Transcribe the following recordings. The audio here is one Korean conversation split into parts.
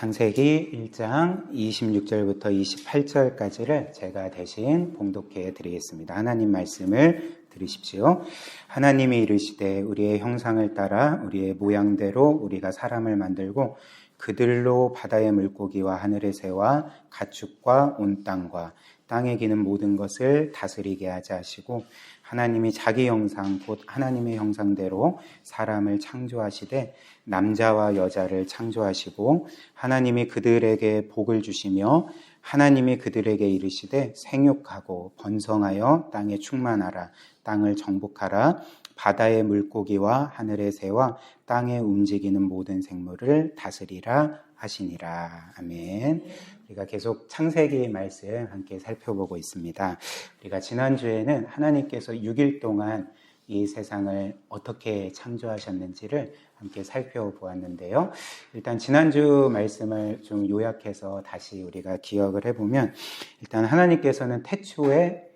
창세기 1장 26절부터 28절까지를 제가 대신 봉독해 드리겠습니다. 하나님 말씀을 들으십시오. 하나님이 이르시되 우리의 형상을 따라 우리의 모양대로 우리가 사람을 만들고 그들로 바다의 물고기와 하늘의 새와 가축과 온 땅과 땅에 기는 모든 것을 다스리게 하자 하시고, 하나님이 자기 형상 곧 하나님의 형상대로 사람을 창조하시되 남자와 여자를 창조하시고, 하나님이 그들에게 복을 주시며 하나님이 그들에게 이르시되 생육하고 번성하여 땅에 충만하라. 땅을 정복하라. 바다의 물고기와 하늘의 새와 땅에 움직이는 모든 생물을 다스리라 하시니라. 아멘. 우리가 계속 창세기의 말씀 함께 살펴보고 있습니다. 우리가 지난주에는 하나님께서 6일 동안 이 세상을 어떻게 창조하셨는지를 함께 살펴보았는데요. 일단 지난주 말씀을 좀 요약해서 다시 우리가 기억을 해보면, 일단 하나님께서는 태초에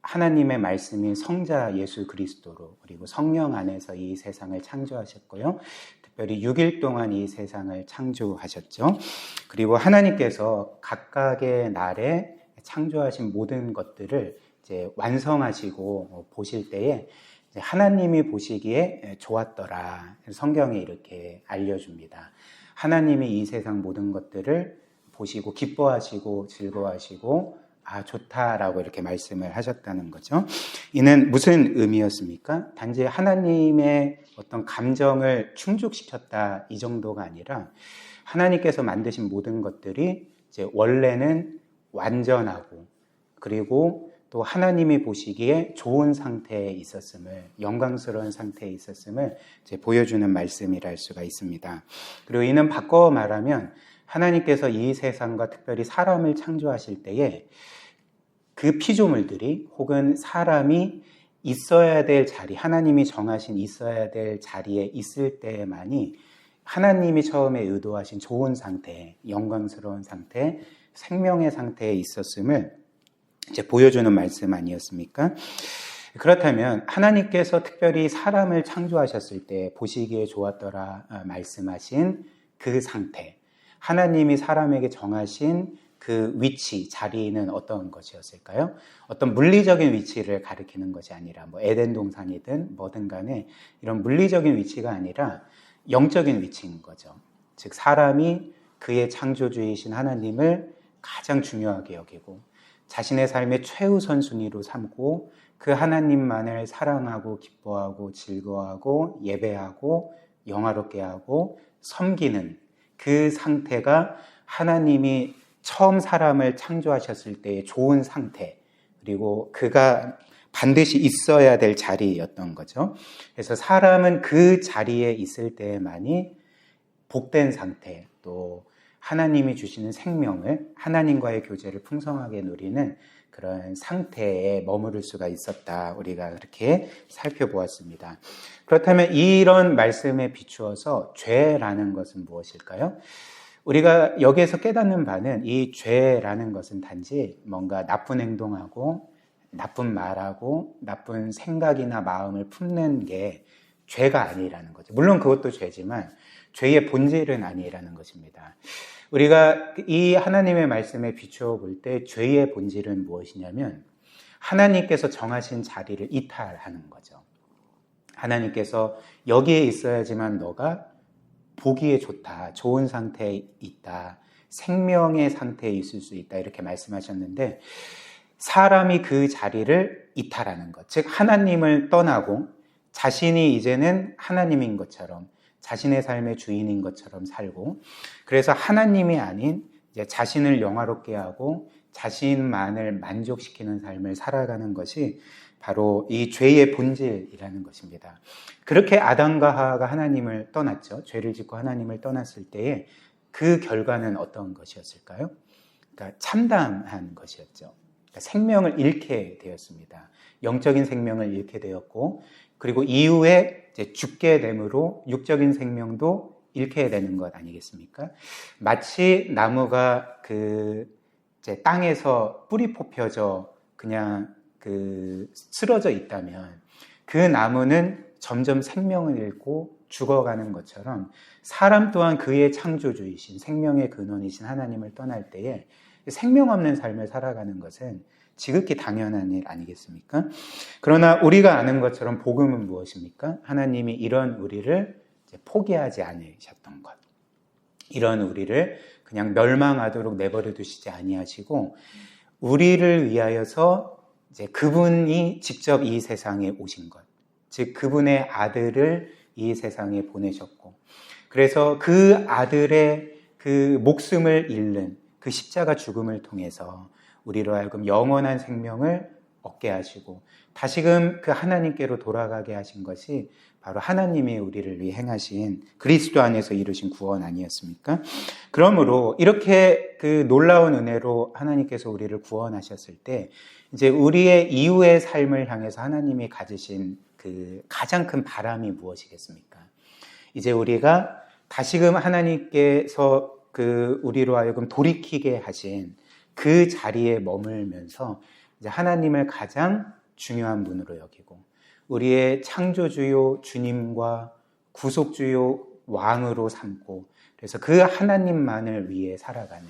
하나님의 말씀인 성자 예수 그리스도로 그리고 성령 안에서 이 세상을 창조하셨고요. 특별히 6일 동안 이 세상을 창조하셨죠. 그리고 하나님께서 각각의 날에 창조하신 모든 것들을 이제 완성하시고 보실 때에 하나님이 보시기에 좋았더라. 성경이 이렇게 알려줍니다. 하나님이 이 세상 모든 것들을 보시고 기뻐하시고 즐거워하시고 좋다라고 이렇게 말씀을 하셨다는 거죠. 이는 무슨 의미였습니까? 단지 하나님의 어떤 감정을 충족시켰다 이 정도가 아니라, 하나님께서 만드신 모든 것들이 이제 원래는 완전하고 그리고 또 하나님이 보시기에 좋은 상태에 있었음을, 영광스러운 상태에 있었음을 이제 보여주는 말씀이라 할 수가 있습니다. 그리고 이는 바꿔 말하면 하나님께서 이 세상과 특별히 사람을 창조하실 때에 그 피조물들이 혹은 사람이 있어야 될 자리, 하나님이 정하신 있어야 될 자리에 있을 때만이 하나님이 처음에 의도하신 좋은 상태, 영광스러운 상태, 생명의 상태에 있었음을 이제 보여주는 말씀 아니었습니까? 그렇다면 하나님께서 특별히 사람을 창조하셨을 때 보시기에 좋았더라 말씀하신 그 상태, 하나님이 사람에게 정하신 그 위치, 자리는 어떤 것이었을까요? 어떤 물리적인 위치를 가리키는 것이 아니라 에덴 동산이든 뭐든 간에 이런 물리적인 위치가 아니라 영적인 위치인 거죠. 즉 사람이 그의 창조주이신 하나님을 가장 중요하게 여기고 자신의 삶의 최우선순위로 삼고 그 하나님만을 사랑하고 기뻐하고 즐거워하고 예배하고 영화롭게 하고 섬기는 그 상태가 하나님이 처음 사람을 창조하셨을 때의 좋은 상태, 그리고 그가 반드시 있어야 될 자리였던 거죠. 그래서 사람은 그 자리에 있을 때만이 복된 상태, 또 하나님이 주시는 생명을, 하나님과의 교제를 풍성하게 누리는 그런 상태에 머무를 수가 있었다. 우리가 그렇게 살펴보았습니다. 그렇다면 이런 말씀에 비추어서 죄라는 것은 무엇일까요? 우리가 여기에서 깨닫는 바는 이 죄라는 것은 단지 뭔가 나쁜 행동하고 나쁜 말하고 나쁜 생각이나 마음을 품는 게 죄가 아니라는 거죠. 물론 그것도 죄지만 죄의 본질은 아니라는 것입니다. 우리가 이 하나님의 말씀에 비추어 볼 때 죄의 본질은 무엇이냐면 하나님께서 정하신 자리를 이탈하는 거죠. 하나님께서 여기에 있어야지만 너가 보기에 좋다, 좋은 상태에 있다, 생명의 상태에 있을 수 있다 이렇게 말씀하셨는데, 사람이 그 자리를 이탈하는 것, 즉 하나님을 떠나고 자신이 이제는 하나님인 것처럼 자신의 삶의 주인인 것처럼 살고, 그래서 하나님이 아닌 이제 자신을 영화롭게 하고 자신만을 만족시키는 삶을 살아가는 것이 바로 이 죄의 본질이라는 것입니다. 그렇게 아담과 하와가 하나님을 떠났죠. 죄를 짓고 하나님을 떠났을 때에 그 결과는 어떤 것이었을까요? 그러니까 참담한 것이었죠. 그러니까 생명을 잃게 되었습니다. 영적인 생명을 잃게 되었고, 그리고 이후에 이제 죽게 되므로 육적인 생명도 잃게 되는 것 아니겠습니까? 마치 나무가 이제 땅에서 뿌리 뽑혀져 그냥 쓰러져 있다면 그 나무는 점점 생명을 잃고 죽어가는 것처럼 사람 또한 그의 창조주이신 생명의 근원이신 하나님을 떠날 때에 생명 없는 삶을 살아가는 것은 지극히 당연한 일 아니겠습니까? 그러나 우리가 아는 것처럼 복음은 무엇입니까? 하나님이 이런 우리를 포기하지 않으셨던 것. 이런 우리를 그냥 멸망하도록 내버려 두시지 아니하시고 우리를 위하여서 이제 그분이 직접 이 세상에 오신 것. 즉 그분의 아들을 이 세상에 보내셨고 그래서 그 아들의 그 목숨을 잃는 그 십자가 죽음을 통해서 우리로 하여금 영원한 생명을 얻게 하시고 다시금 그 하나님께로 돌아가게 하신 것이 바로 하나님이 우리를 위해 행하신 그리스도 안에서 이루신 구원 아니었습니까? 그러므로 이렇게 그 놀라운 은혜로 하나님께서 우리를 구원하셨을 때 이제 우리의 이후의 삶을 향해서 하나님이 가지신 그 가장 큰 바람이 무엇이겠습니까? 이제 우리가 다시금 하나님께서 그 우리로 하여금 돌이키게 하신 그 자리에 머물면서 이제 하나님을 가장 중요한 분으로 여기고 우리의 창조주요 주님과 구속주요 왕으로 삼고 그래서 그 하나님만을 위해 살아가는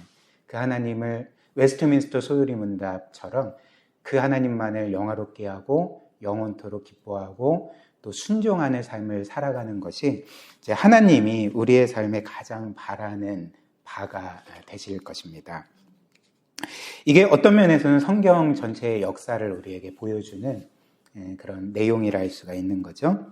그 하나님을 웨스트민스터 소유리 문답처럼 그 하나님만을 영화롭게 하고 영원토록 기뻐하고 또 순종하는 삶을 살아가는 것이 이제 하나님이 우리의 삶에 가장 바라는 바가 되실 것입니다. 이게 어떤 면에서는 성경 전체의 역사를 우리에게 보여주는 그런 내용이라 할 수가 있는 거죠.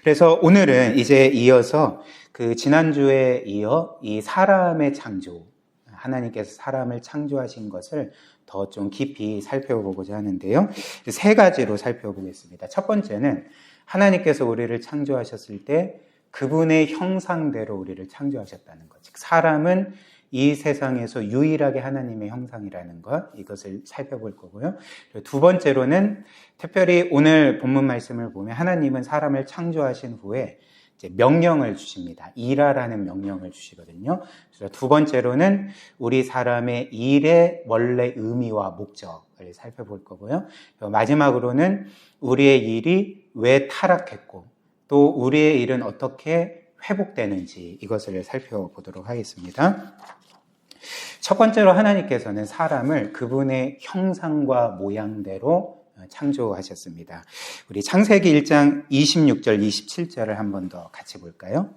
그래서 오늘은 이제 이어서 그 지난주에 이어 이 사람의 창조, 하나님께서 사람을 창조하신 것을 더 좀 깊이 살펴보고자 하는데요. 세 가지로 살펴보겠습니다. 첫 번째는 하나님께서 우리를 창조하셨을 때 그분의 형상대로 우리를 창조하셨다는 것. 즉 사람은 이 세상에서 유일하게 하나님의 형상이라는 것, 이것을 살펴볼 거고요. 두 번째로는 특별히 오늘 본문 말씀을 보면 하나님은 사람을 창조하신 후에 이제 명령을 주십니다. 일하라는 명령을 주시거든요. 그래서 두 번째로는 우리 사람의 일의 원래 의미와 목적을 살펴볼 거고요. 마지막으로는 우리의 일이 왜 타락했고 또 우리의 일은 어떻게 회복되는지 이것을 살펴보도록 하겠습니다. 첫 번째로 하나님께서는 사람을 그분의 형상과 모양대로 창조하셨습니다. 우리 창세기 1장 26절, 27절을 한 번 더 같이 볼까요?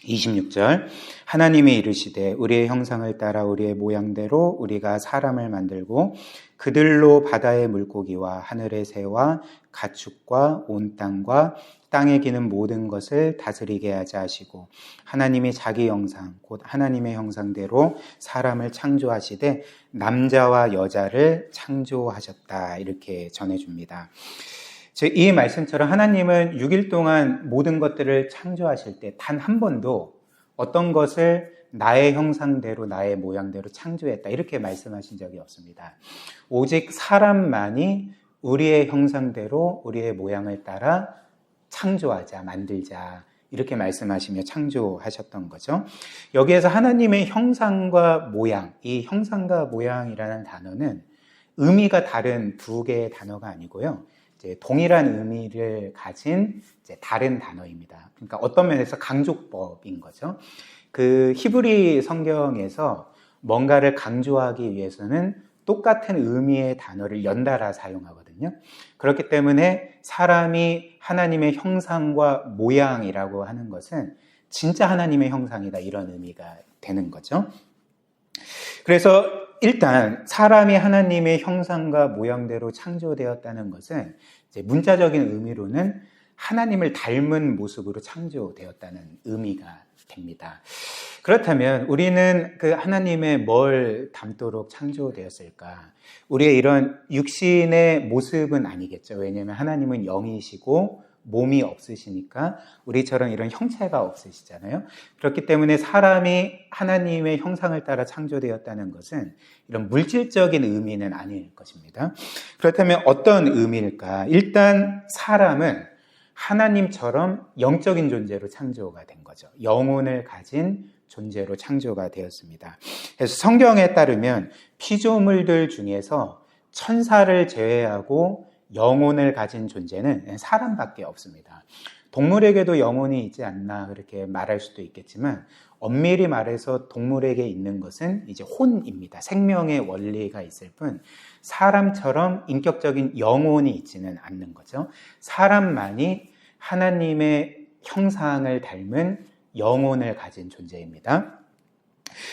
26절 하나님이 이르시되 우리의 형상을 따라 우리의 모양대로 우리가 사람을 만들고 그들로 바다의 물고기와 하늘의 새와 가축과 온 땅과 땅에 기는 모든 것을 다스리게 하자 하시고 하나님이 자기 형상 곧 하나님의 형상대로 사람을 창조하시되 남자와 여자를 창조하셨다 이렇게 전해줍니다. 즉 이 말씀처럼 하나님은 6일 동안 모든 것들을 창조하실 때 단 한 번도 어떤 것을 나의 형상대로 나의 모양대로 창조했다 이렇게 말씀하신 적이 없습니다. 오직 사람만이 우리의 형상대로 우리의 모양을 따라 창조하자, 만들자 이렇게 말씀하시며 창조하셨던 거죠. 여기에서 하나님의 형상과 모양, 이 형상과 모양이라는 단어는 의미가 다른 두 개의 단어가 아니고요. 이제 동일한 의미를 가진 이제 다른 단어입니다. 그러니까 어떤 면에서 강조법인 거죠. 그 히브리 성경에서 뭔가를 강조하기 위해서는 똑같은 의미의 단어를 연달아 사용하거든요. 그렇기 때문에 사람이 하나님의 형상과 모양이라고 하는 것은 진짜 하나님의 형상이다 이런 의미가 되는 거죠. 그래서 일단 사람이 하나님의 형상과 모양대로 창조되었다는 것은 이제 문자적인 의미로는 하나님을 닮은 모습으로 창조되었다는 의미가 됩니다. 그렇다면 우리는 그 하나님의 뭘 닮도록 창조되었을까? 우리의 이런 육신의 모습은 아니겠죠. 왜냐하면 하나님은 영이시고 몸이 없으시니까 우리처럼 이런 형체가 없으시잖아요. 그렇기 때문에 사람이 하나님의 형상을 따라 창조되었다는 것은 이런 물질적인 의미는 아닐 것입니다. 그렇다면 어떤 의미일까? 일단 사람은 하나님처럼 영적인 존재로 창조가 된 거죠. 영혼을 가진 존재로 창조가 되었습니다. 그래서 성경에 따르면 피조물들 중에서 천사를 제외하고 영혼을 가진 존재는 사람밖에 없습니다. 동물에게도 영혼이 있지 않나 그렇게 말할 수도 있겠지만 엄밀히 말해서 동물에게 있는 것은 이제 혼입니다. 생명의 원리가 있을 뿐 사람처럼 인격적인 영혼이 있지는 않는 거죠. 사람만이 하나님의 형상을 닮은 영혼을 가진 존재입니다.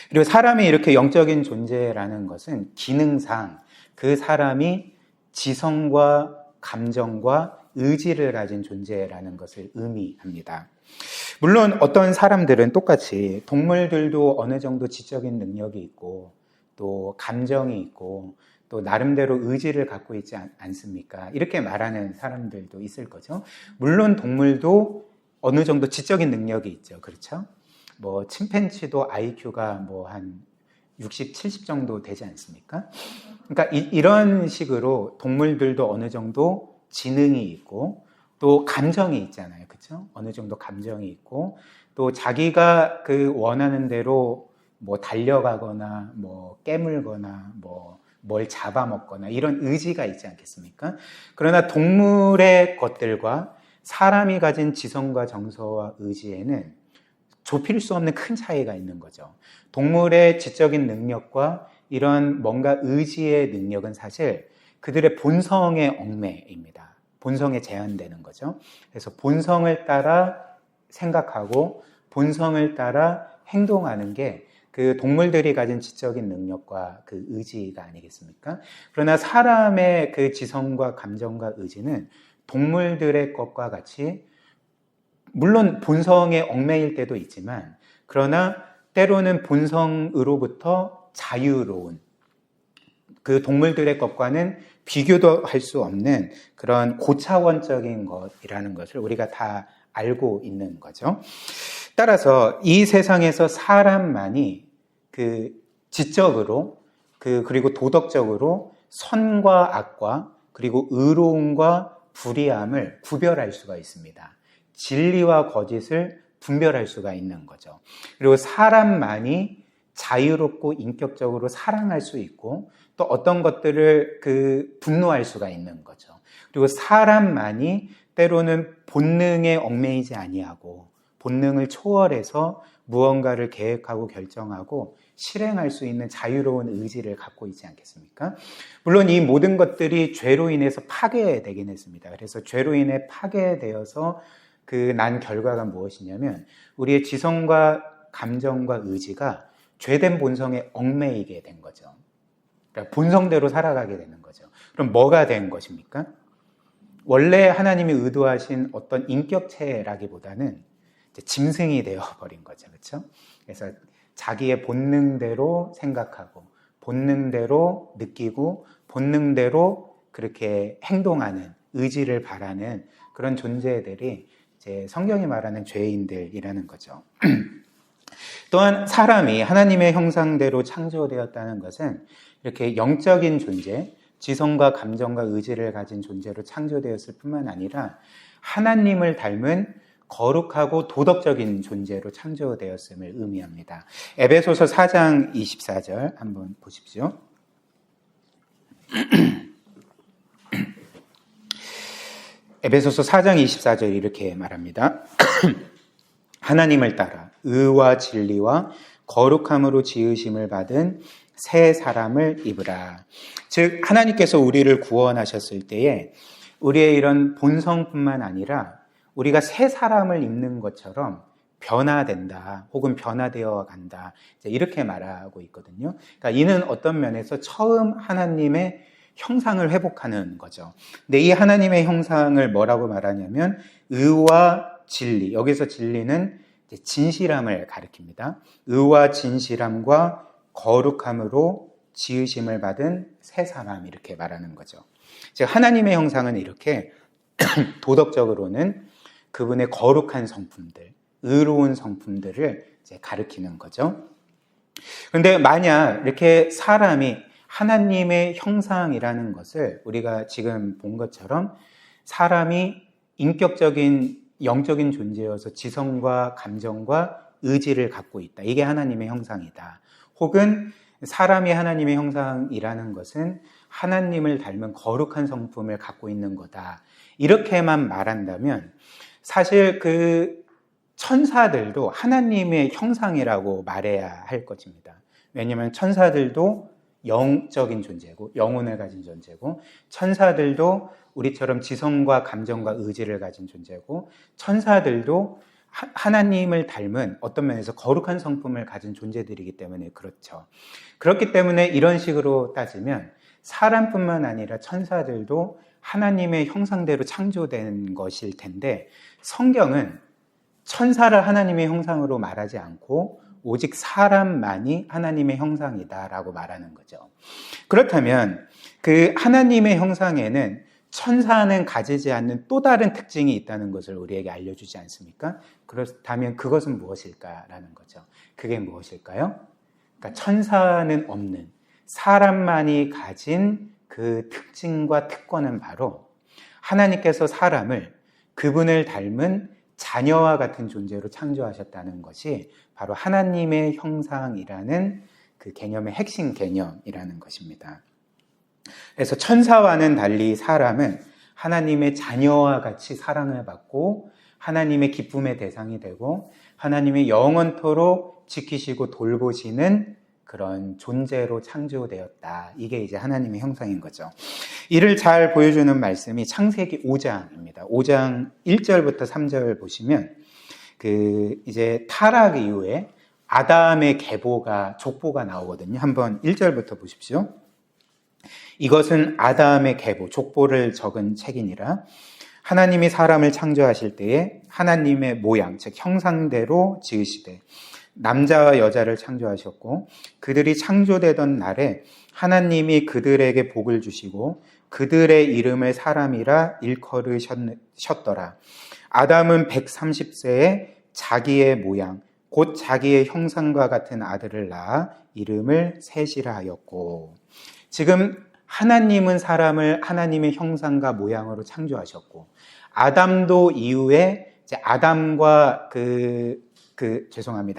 그리고 사람이 이렇게 영적인 존재라는 것은 기능상 그 사람이 지성과 감정과 의지를 가진 존재라는 것을 의미합니다. 물론 어떤 사람들은 똑같이 동물들도 어느 정도 지적인 능력이 있고 또 감정이 있고 또 나름대로 의지를 갖고 있지 않습니까? 이렇게 말하는 사람들도 있을 거죠. 물론 동물도 어느 정도 지적인 능력이 있죠. 그렇죠? 뭐 침팬지도 IQ가 뭐 한 60, 70 정도 되지 않습니까? 그러니까 이런 식으로 동물들도 어느 정도 지능이 있고 또 감정이 있잖아요. 그렇죠? 어느 정도 감정이 있고 또 자기가 그 원하는 대로 뭐 달려가거나 뭐 깨물거나 뭐 뭘 잡아먹거나 이런 의지가 있지 않겠습니까? 그러나 동물의 것들과 사람이 가진 지성과 정서와 의지에는 좁힐 수 없는 큰 차이가 있는 거죠. 동물의 지적인 능력과 이런 뭔가 의지의 능력은 사실 그들의 본성의 얽매입니다. 본성에 제한되는 거죠. 그래서 본성을 따라 생각하고 본성을 따라 행동하는 게 그 동물들이 가진 지적인 능력과 그 의지가 아니겠습니까? 그러나 사람의 그 지성과 감정과 의지는 동물들의 것과 같이 물론 본성에 얽매일 때도 있지만 그러나 때로는 본성으로부터 자유로운 그 동물들의 것과는 비교도 할 수 없는 그런 고차원적인 것이라는 것을 우리가 다 알고 있는 거죠. 따라서 이 세상에서 사람만이 그 지적으로 그리고 도덕적으로 선과 악과 그리고 의로움과 불의함을 구별할 수가 있습니다. 진리와 거짓을 분별할 수가 있는 거죠. 그리고 사람만이 자유롭고 인격적으로 사랑할 수 있고 또 어떤 것들을 분노할 수가 있는 거죠. 그리고 사람만이 때로는 본능에 얽매이지 아니하고 본능을 초월해서 무언가를 계획하고 결정하고 실행할 수 있는 자유로운 의지를 갖고 있지 않겠습니까? 물론 이 모든 것들이 죄로 인해서 파괴되긴 했습니다. 그래서 죄로 인해 파괴되어서 난 결과가 무엇이냐면 우리의 지성과 감정과 의지가 죄된 본성에 얽매이게 된 거죠. 그러니까 본성대로 살아가게 되는 거죠. 그럼 뭐가 된 것입니까? 원래 하나님이 의도하신 어떤 인격체라기보다는 이제 짐승이 되어버린 거죠. 그렇죠? 그래서 자기의 본능대로 생각하고 본능대로 느끼고 본능대로 그렇게 행동하는 의지를 바라는 그런 존재들이 이제 성경이 말하는 죄인들이라는 거죠. 또한 사람이 하나님의 형상대로 창조되었다는 것은 이렇게 영적인 존재, 지성과 감정과 의지를 가진 존재로 창조되었을 뿐만 아니라 하나님을 닮은 거룩하고 도덕적인 존재로 창조되었음을 의미합니다. 에베소서 4장 24절 한번 보십시오. 에베소서 4장 24절 이렇게 말합니다. 하나님을 따라 의와 진리와 거룩함으로 지으심을 받은 새 사람을 입으라. 즉 하나님께서 우리를 구원하셨을 때에 우리의 이런 본성뿐만 아니라 우리가 새 사람을 입는 것처럼 변화된다 혹은 변화되어 간다 이렇게 말하고 있거든요. 그러니까 이는 어떤 면에서 처음 하나님의 형상을 회복하는 거죠. 근데 이 하나님의 형상을 뭐라고 말하냐면 의와 진리, 여기서 진리는 진실함을 가리킵니다. 의와 진실함과 거룩함으로 지으심을 받은 새 사람 이렇게 말하는 거죠. 즉 하나님의 형상은 이렇게 도덕적으로는 그분의 거룩한 성품들, 의로운 성품들을 이제 가리키는 거죠. 그런데 만약 이렇게 사람이 하나님의 형상이라는 것을 우리가 지금 본 것처럼 사람이 인격적인 영적인 존재여서 지성과 감정과 의지를 갖고 있다. 이게 하나님의 형상이다. 혹은 사람이 하나님의 형상이라는 것은 하나님을 닮은 거룩한 성품을 갖고 있는 거다. 이렇게만 말한다면 사실 그 천사들도 하나님의 형상이라고 말해야 할 것입니다. 왜냐하면 천사들도 영적인 존재고 영혼을 가진 존재고, 천사들도 우리처럼 지성과 감정과 의지를 가진 존재고, 천사들도 하나님을 닮은 어떤 면에서 거룩한 성품을 가진 존재들이기 때문에 그렇죠. 그렇기 때문에 이런 식으로 따지면 사람뿐만 아니라 천사들도 하나님의 형상대로 창조된 것일 텐데, 성경은 천사를 하나님의 형상으로 말하지 않고 오직 사람만이 하나님의 형상이다라고 말하는 거죠. 그렇다면 그 하나님의 형상에는 천사는 가지지 않는 또 다른 특징이 있다는 것을 우리에게 알려주지 않습니까? 그렇다면 그것은 무엇일까라는 거죠. 그게 무엇일까요? 그러니까 천사는 없는 사람만이 가진 그 특징과 특권은 바로 하나님께서 사람을 그분을 닮은 자녀와 같은 존재로 창조하셨다는 것이 바로 하나님의 형상이라는 그 개념의 핵심 개념이라는 것입니다. 그래서 천사와는 달리 사람은 하나님의 자녀와 같이 사랑을 받고 하나님의 기쁨의 대상이 되고 하나님의 영원토록 지키시고 돌보시는 그런 존재로 창조되었다. 이게 이제 하나님의 형상인 거죠. 이를 잘 보여주는 말씀이 창세기 5장입니다. 5장 1절부터 3절 보시면 이제 타락 이후에 아담의 족보가 나오거든요. 한번 1절부터 보십시오. 이것은 아담의 계보, 족보를 적은 책이니라. 하나님이 사람을 창조하실 때에 하나님의 모양, 즉 형상대로 지으시되 남자와 여자를 창조하셨고, 그들이 창조되던 날에 하나님이 그들에게 복을 주시고 그들의 이름을 사람이라 일컬으셨더라. 아담은 130세에 자기의 모양, 곧 자기의 형상과 같은 아들을 낳아 이름을 셋이라 하였고, 지금 하나님은 사람을 하나님의 형상과 모양으로 창조하셨고, 아담도 이후에 이제 아담과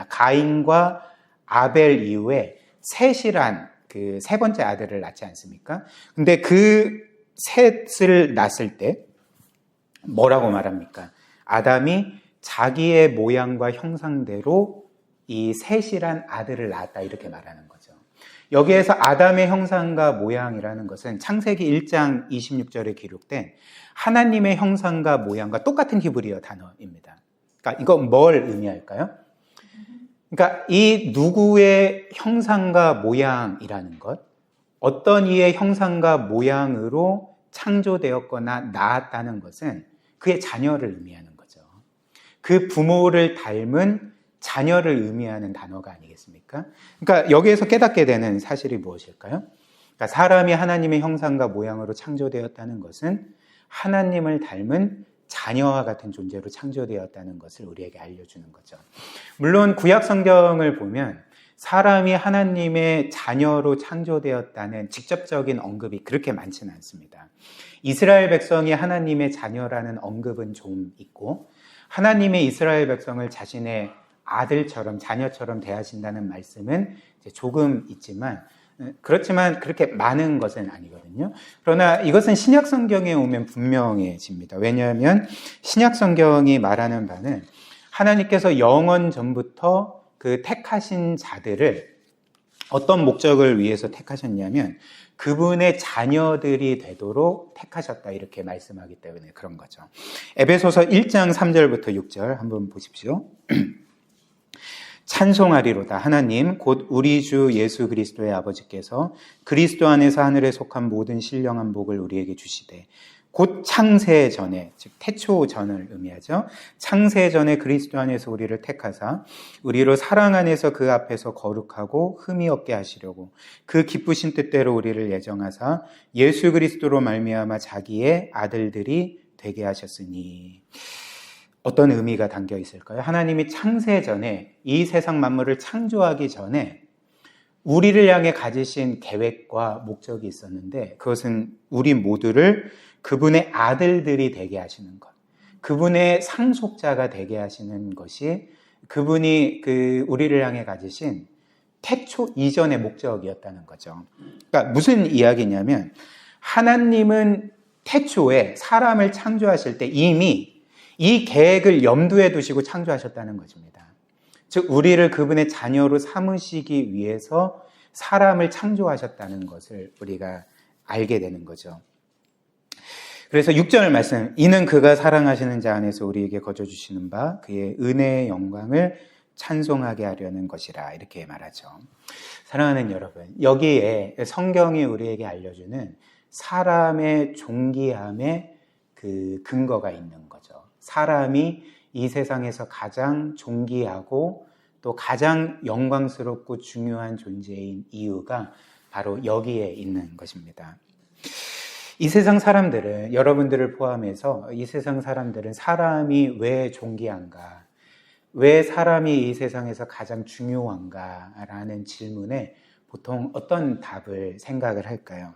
가인과 아벨 이후에 셋이란 그 세 번째 아들을 낳지 않습니까? 근데 그 셋을 낳았을 때 뭐라고 말합니까? 아담이 자기의 모양과 형상대로 이 셋이란 아들을 낳았다, 이렇게 말하는 거죠. 여기에서 아담의 형상과 모양이라는 것은 창세기 1장 26절에 기록된 하나님의 형상과 모양과 똑같은 히브리어 단어입니다. 그러니까 이건 뭘 의미할까요? 그러니까 이 누구의 형상과 모양이라는 것, 어떤 이의 형상과 모양으로 창조되었거나 낳았다는 것은 그의 자녀를 의미하는 거죠. 그 부모를 닮은 자녀를 의미하는 단어가 아니겠습니까? 그러니까 여기에서 깨닫게 되는 사실이 무엇일까요? 그러니까 사람이 하나님의 형상과 모양으로 창조되었다는 것은 하나님을 닮은 자녀와 같은 존재로 창조되었다는 것을 우리에게 알려주는 거죠. 물론 구약 성경을 보면 사람이 하나님의 자녀로 창조되었다는 직접적인 언급이 그렇게 많지는 않습니다. 이스라엘 백성이 하나님의 자녀라는 언급은 좀 있고, 하나님의 이스라엘 백성을 자신의 아들처럼 자녀처럼 대하신다는 말씀은 조금 있지만, 그렇지만 그렇게 많은 것은 아니거든요. 그러나 이것은 신약 성경에 오면 분명해집니다. 왜냐하면 신약 성경이 말하는 바는 하나님께서 영원 전부터 그 택하신 자들을 어떤 목적을 위해서 택하셨냐면 그분의 자녀들이 되도록 택하셨다, 이렇게 말씀하기 때문에 그런 거죠. 에베소서 1장 3절부터 6절 한번 보십시오. 찬송하리로다. 하나님 곧 우리 주 예수 그리스도의 아버지께서 그리스도 안에서 하늘에 속한 모든 신령한 복을 우리에게 주시되, 곧 창세 전에, 즉 태초 전을 의미하죠. 창세 전에 그리스도 안에서 우리를 택하사 우리로 사랑 안에서 그 앞에서 거룩하고 흠이 없게 하시려고 그 기쁘신 뜻대로 우리를 예정하사 예수 그리스도로 말미암아 자기의 아들들이 되게 하셨으니. 어떤 의미가 담겨 있을까요? 하나님이 창세 전에, 이 세상 만물을 창조하기 전에 우리를 향해 가지신 계획과 목적이 있었는데, 그것은 우리 모두를 그분의 아들들이 되게 하시는 것, 그분의 상속자가 되게 하시는 것이 그분이 우리를 향해 가지신 태초 이전의 목적이었다는 거죠. 그러니까 무슨 이야기냐면 하나님은 태초에 사람을 창조하실 때 이미 이 계획을 염두에 두시고 창조하셨다는 것입니다. 즉 우리를 그분의 자녀로 삼으시기 위해서 사람을 창조하셨다는 것을 우리가 알게 되는 거죠. 그래서 6절 말씀, 이는 그가 사랑하시는 자 안에서 우리에게 거저주시는 바 그의 은혜의 영광을 찬송하게 하려는 것이라 이렇게 말하죠. 사랑하는 여러분, 여기에 성경이 우리에게 알려주는 사람의 존귀함의 그 근거가 있는 거죠. 사람이 이 세상에서 가장 존귀하고 또 가장 영광스럽고 중요한 존재인 이유가 바로 여기에 있는 것입니다. 이 세상 사람들은, 여러분들을 포함해서 이 세상 사람들은 사람이 왜 존귀한가, 왜 사람이 이 세상에서 가장 중요한가 라는 질문에 보통 어떤 답을 생각을 할까요?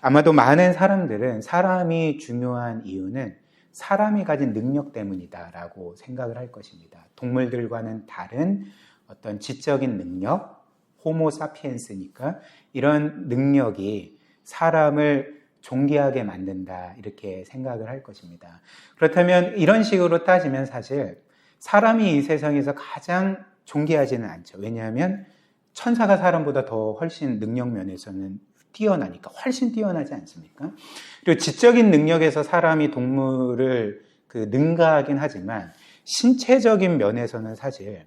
아마도 많은 사람들은 사람이 중요한 이유는 사람이 가진 능력 때문이다라고 생각을 할 것입니다. 동물들과는 다른 어떤 지적인 능력, 호모 사피엔스니까 이런 능력이 사람을 존귀하게 만든다 이렇게 생각을 할 것입니다. 그렇다면 이런 식으로 따지면 사실 사람이 이 세상에서 가장 존귀하지는 않죠. 왜냐하면 천사가 사람보다 더 훨씬 능력 면에서는 뛰어나니까, 훨씬 뛰어나지 않습니까? 그리고 지적인 능력에서 사람이 동물을 능가하긴 하지만 신체적인 면에서는 사실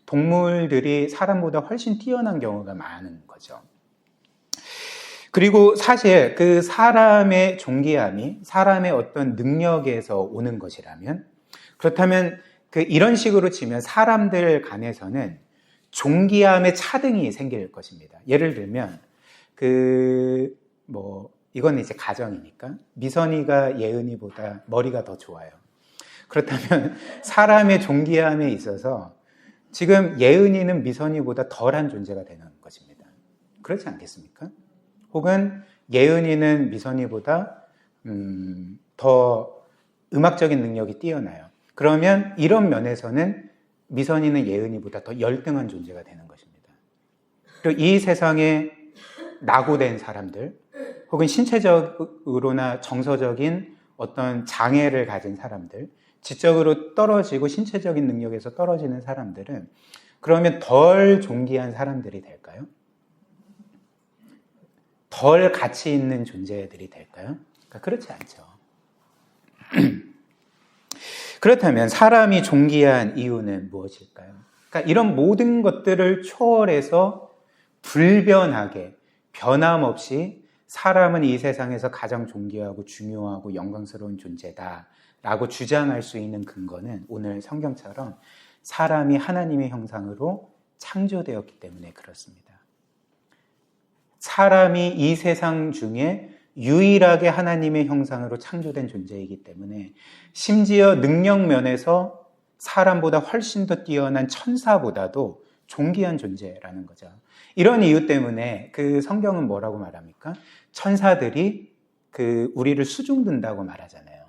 동물들이 사람보다 훨씬 뛰어난 경우가 많은 거죠. 그리고 사실 그 사람의 존귀함이 사람의 어떤 능력에서 오는 것이라면, 그렇다면 이런 식으로 치면 사람들 간에서는 존귀함의 차등이 생길 것입니다. 예를 들면 이건 이제 가정이니까 미선이가 예은이보다 머리가 더 좋아요. 그렇다면 사람의 존귀함에 있어서 지금 예은이는 미선이보다 덜한 존재가 되는 것입니다. 그렇지 않겠습니까? 혹은 예은이는 미선이보다 더 음악적인 능력이 뛰어나요. 그러면 이런 면에서는 미선이는 예은이보다 더 열등한 존재가 되는 것입니다. 그리고 이 세상에 낙오된 사람들, 혹은 신체적으로나 정서적인 어떤 장애를 가진 사람들, 지적으로 떨어지고 신체적인 능력에서 떨어지는 사람들은 그러면 덜 존귀한 사람들이 될까요? 덜 가치 있는 존재들이 될까요? 그러니까 그렇지 않죠. 그렇다면 사람이 존귀한 이유는 무엇일까요? 그러니까 이런 모든 것들을 초월해서 불변하게, 변함없이 사람은 이 세상에서 가장 존귀하고 중요하고 영광스러운 존재다라고 주장할 수 있는 근거는 오늘 성경처럼 사람이 하나님의 형상으로 창조되었기 때문에 그렇습니다. 사람이 이 세상 중에 유일하게 하나님의 형상으로 창조된 존재이기 때문에 심지어 능력 면에서 사람보다 훨씬 더 뛰어난 천사보다도 존귀한 존재라는 거죠. 이런 이유 때문에 성경은 뭐라고 말합니까? 천사들이 우리를 수중든다고 말하잖아요.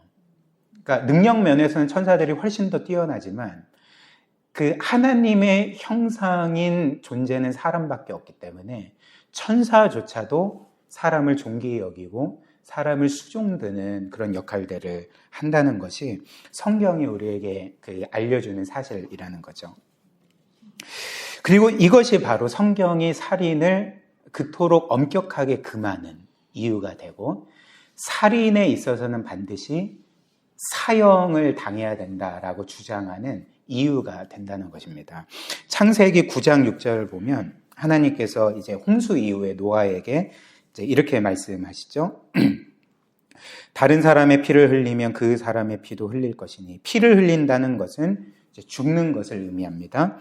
그러니까 능력 면에서는 천사들이 훨씬 더 뛰어나지만 하나님의 형상인 존재는 사람밖에 없기 때문에 천사조차도 사람을 존귀히 여기고 사람을 수종드는 그런 역할들을 한다는 것이 성경이 우리에게 알려주는 사실이라는 거죠. 그리고 이것이 바로 성경이 살인을 그토록 엄격하게 금하는 이유가 되고, 살인에 있어서는 반드시 사형을 당해야 된다라고 주장하는 이유가 된다는 것입니다. 창세기 9장 6절을 보면 하나님께서 이제 홍수 이후에 노아에게 이제 이렇게 말씀하시죠. 다른 사람의 피를 흘리면 그 사람의 피도 흘릴 것이니, 피를 흘린다는 것은 이제 죽는 것을 의미합니다.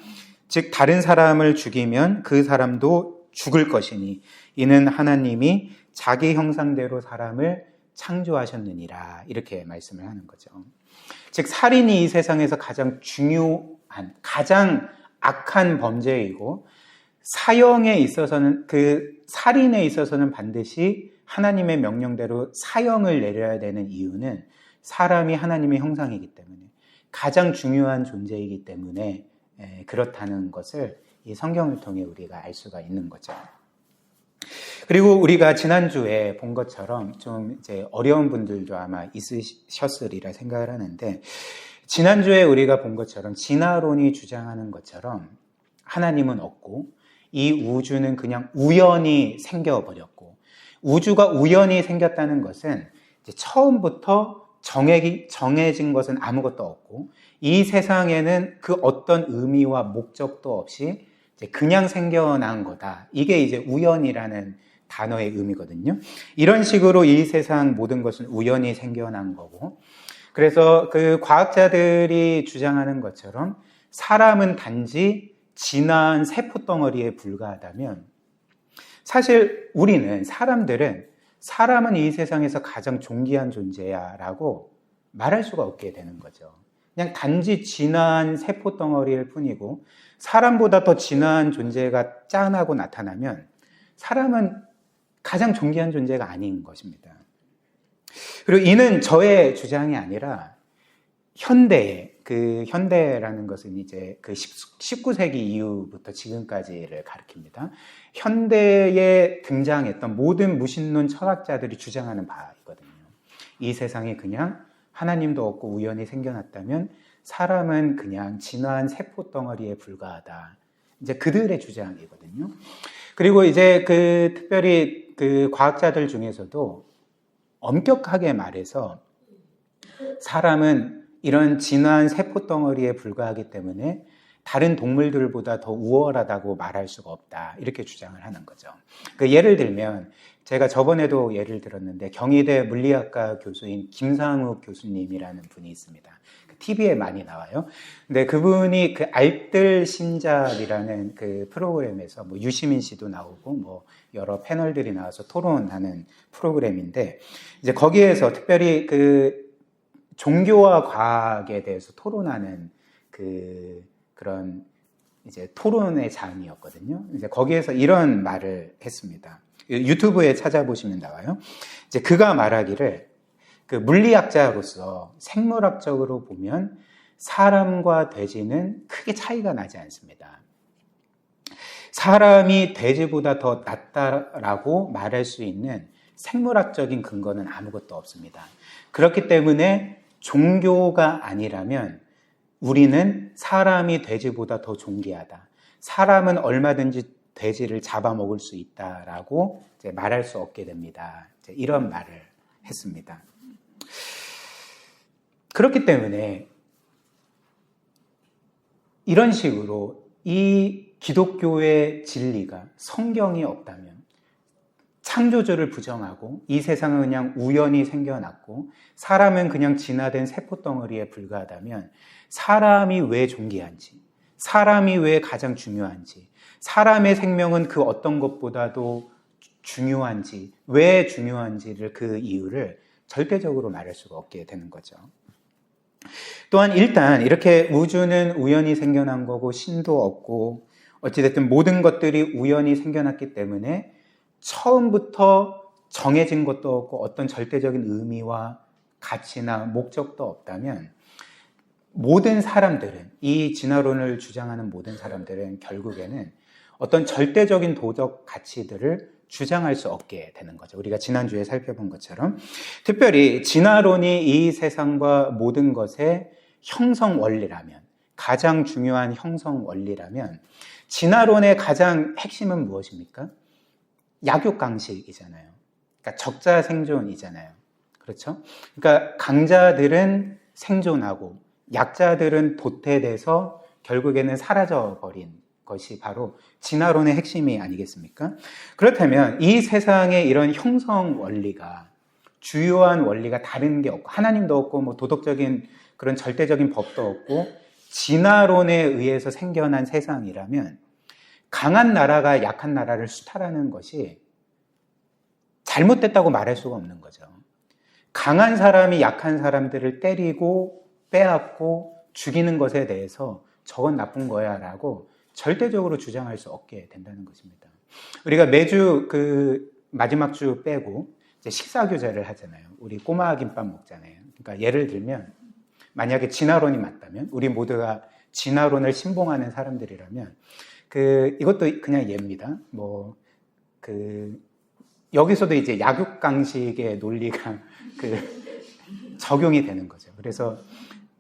즉 다른 사람을 죽이면 그 사람도 죽을 것이니 이는 하나님이 자기 형상대로 사람을 창조하셨느니라, 이렇게 말씀을 하는 거죠. 즉 살인이 이 세상에서 가장 중요한, 가장 악한 범죄이고, 사형에 있어서는, 살인에 있어서는 반드시 하나님의 명령대로 사형을 내려야 되는 이유는 사람이 하나님의 형상이기 때문에, 가장 중요한 존재이기 때문에 그렇다는 것을 이 성경을 통해 우리가 알 수가 있는 거죠. 그리고 우리가 지난주에 본 것처럼 좀 이제 어려운 분들도 아마 있으셨으리라 생각을 하는데, 지난주에 우리가 본 것처럼 진화론이 주장하는 것처럼 하나님은 없고 이 우주는 그냥 우연히 생겨버렸고, 우주가 우연히 생겼다는 것은 이제 처음부터 정해진 것은 아무것도 없고 이 세상에는 그 어떤 의미와 목적도 없이 이제 그냥 생겨난 거다. 이게 이제 우연이라는 단어의 의미거든요. 이런 식으로 이 세상 모든 것은 우연히 생겨난 거고, 그래서 그 과학자들이 주장하는 것처럼 사람은 단지 진화한 세포덩어리에 불과하다면, 사실 우리는 사람은 이 세상에서 가장 존귀한 존재야 라고 말할 수가 없게 되는 거죠. 그냥 단지 진화한 세포덩어리일 뿐이고, 사람보다 더 진화한 존재가 짠하고 나타나면 사람은 가장 존귀한 존재가 아닌 것입니다. 그리고 이는 저의 주장이 아니라 현대라는 것은 이제 그 19세기 이후부터 지금까지를 가리킵니다. 현대에 등장했던 모든 무신론 철학자들이 주장하는 바이거든요. 이 세상이 그냥 하나님도 없고 우연히 생겨났다면 사람은 그냥 진화한 세포덩어리에 불과하다. 이제 그들의 주장이거든요. 그리고 이제 특별히 그 과학자들 중에서도 엄격하게 말해서 사람은 이런 진화한 세포덩어리에 불과하기 때문에 다른 동물들보다 더 우월하다고 말할 수가 없다. 이렇게 주장을 하는 거죠. 예를 들면 제가 저번에도 예를 들었는데 경희대 물리학과 교수인 김상욱 교수님이라는 분이 있습니다. TV에 많이 나와요. 근데 그분이 알뜰 신작이라는 그 프로그램에서 뭐 유시민 씨도 나오고 뭐 여러 패널들이 나와서 토론하는 프로그램인데, 이제 거기에서 특별히 종교와 과학에 대해서 토론하는 그런 이제 토론의 장이었거든요. 이제 거기에서 이런 말을 했습니다. 유튜브에 찾아보시면 나와요. 이제 그가 말하기를, 물리학자로서 생물학적으로 보면 사람과 돼지는 크게 차이가 나지 않습니다. 사람이 돼지보다 더 낫다라고 말할 수 있는 생물학적인 근거는 아무것도 없습니다. 그렇기 때문에 종교가 아니라면 우리는 사람이 돼지보다 더 존귀하다. 사람은 얼마든지 돼지를 잡아먹을 수 있다라고 이제 말할 수 없게 됩니다. 이제 이런 말을 했습니다. 그렇기 때문에 이런 식으로 이 기독교의 진리가, 성경이 없다면, 창조주를 부정하고 이 세상은 그냥 우연히 생겨났고 사람은 그냥 진화된 세포덩어리에 불과하다면, 사람이 왜 존귀한지, 사람이 왜 가장 중요한지, 사람의 생명은 그 어떤 것보다도 중요한지, 왜 중요한지를, 그 이유를 절대적으로 말할 수가 없게 되는 거죠. 또한 일단 이렇게 우주는 우연히 생겨난 거고 신도 없고 어찌됐든 모든 것들이 우연히 생겨났기 때문에 처음부터 정해진 것도 없고 어떤 절대적인 의미와 가치나 목적도 없다면, 모든 사람들은, 이 진화론을 주장하는 모든 사람들은 결국에는 어떤 절대적인 도덕 가치들을 주장할 수 없게 되는 거죠. 우리가 지난주에 살펴본 것처럼 특별히 진화론이 이 세상과 모든 것의 형성 원리라면, 가장 중요한 형성 원리라면, 진화론의 가장 핵심은 무엇입니까? 약육강식이잖아요. 그러니까 적자 생존이잖아요. 그렇죠? 그러니까 강자들은 생존하고 약자들은 도태돼서 결국에는 사라져버린 것이 바로 진화론의 핵심이 아니겠습니까? 그렇다면 이 세상의 이런 형성 원리가, 주요한 원리가 다른 게 없고, 하나님도 없고 뭐 도덕적인 그런 절대적인 법도 없고 진화론에 의해서 생겨난 세상이라면, 강한 나라가 약한 나라를 수탈하는 것이 잘못됐다고 말할 수가 없는 거죠. 강한 사람이 약한 사람들을 때리고 빼앗고 죽이는 것에 대해서 저건 나쁜 거야 라고 절대적으로 주장할 수 없게 된다는 것입니다. 우리가 매주 마지막 주 빼고 이제 식사 교제를 하잖아요. 우리 꼬마 김밥 먹잖아요. 그러니까 예를 들면 만약에 진화론이 맞다면, 우리 모두가 진화론을 신봉하는 사람들이라면 이것도 그냥 예입니다. 여기서도 이제 약육강식의 논리가 적용이 되는 거죠. 그래서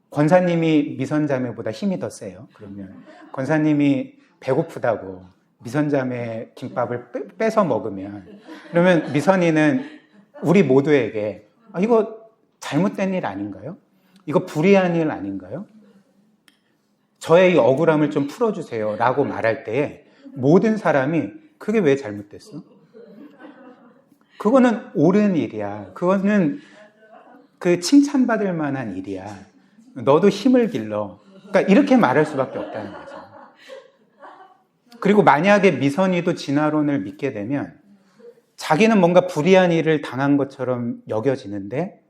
권사님이 미선자매보다 힘이 더 세요. 그러면 권사님이 배고프다고 미선자매 김밥을 뺏어 먹으면, 그러면 미선이는 우리 모두에게 이거 잘못된 일 아닌가요? 이거 불의한 일 아닌가요? 저의 이 억울함을 좀 풀어주세요 라고 말할 때에 모든 사람이 그게 왜 잘못됐어? 그거는 옳은 일이야. 그거는 칭찬받을 만한 일이야. 너도 힘을 길러. 그러니까 이렇게 말할 수밖에 없다는 거죠. 그리고 만약에 미선이도 진화론을 믿게 되면 자기는 뭔가 불의한 일을 당한 것처럼 여겨지는데,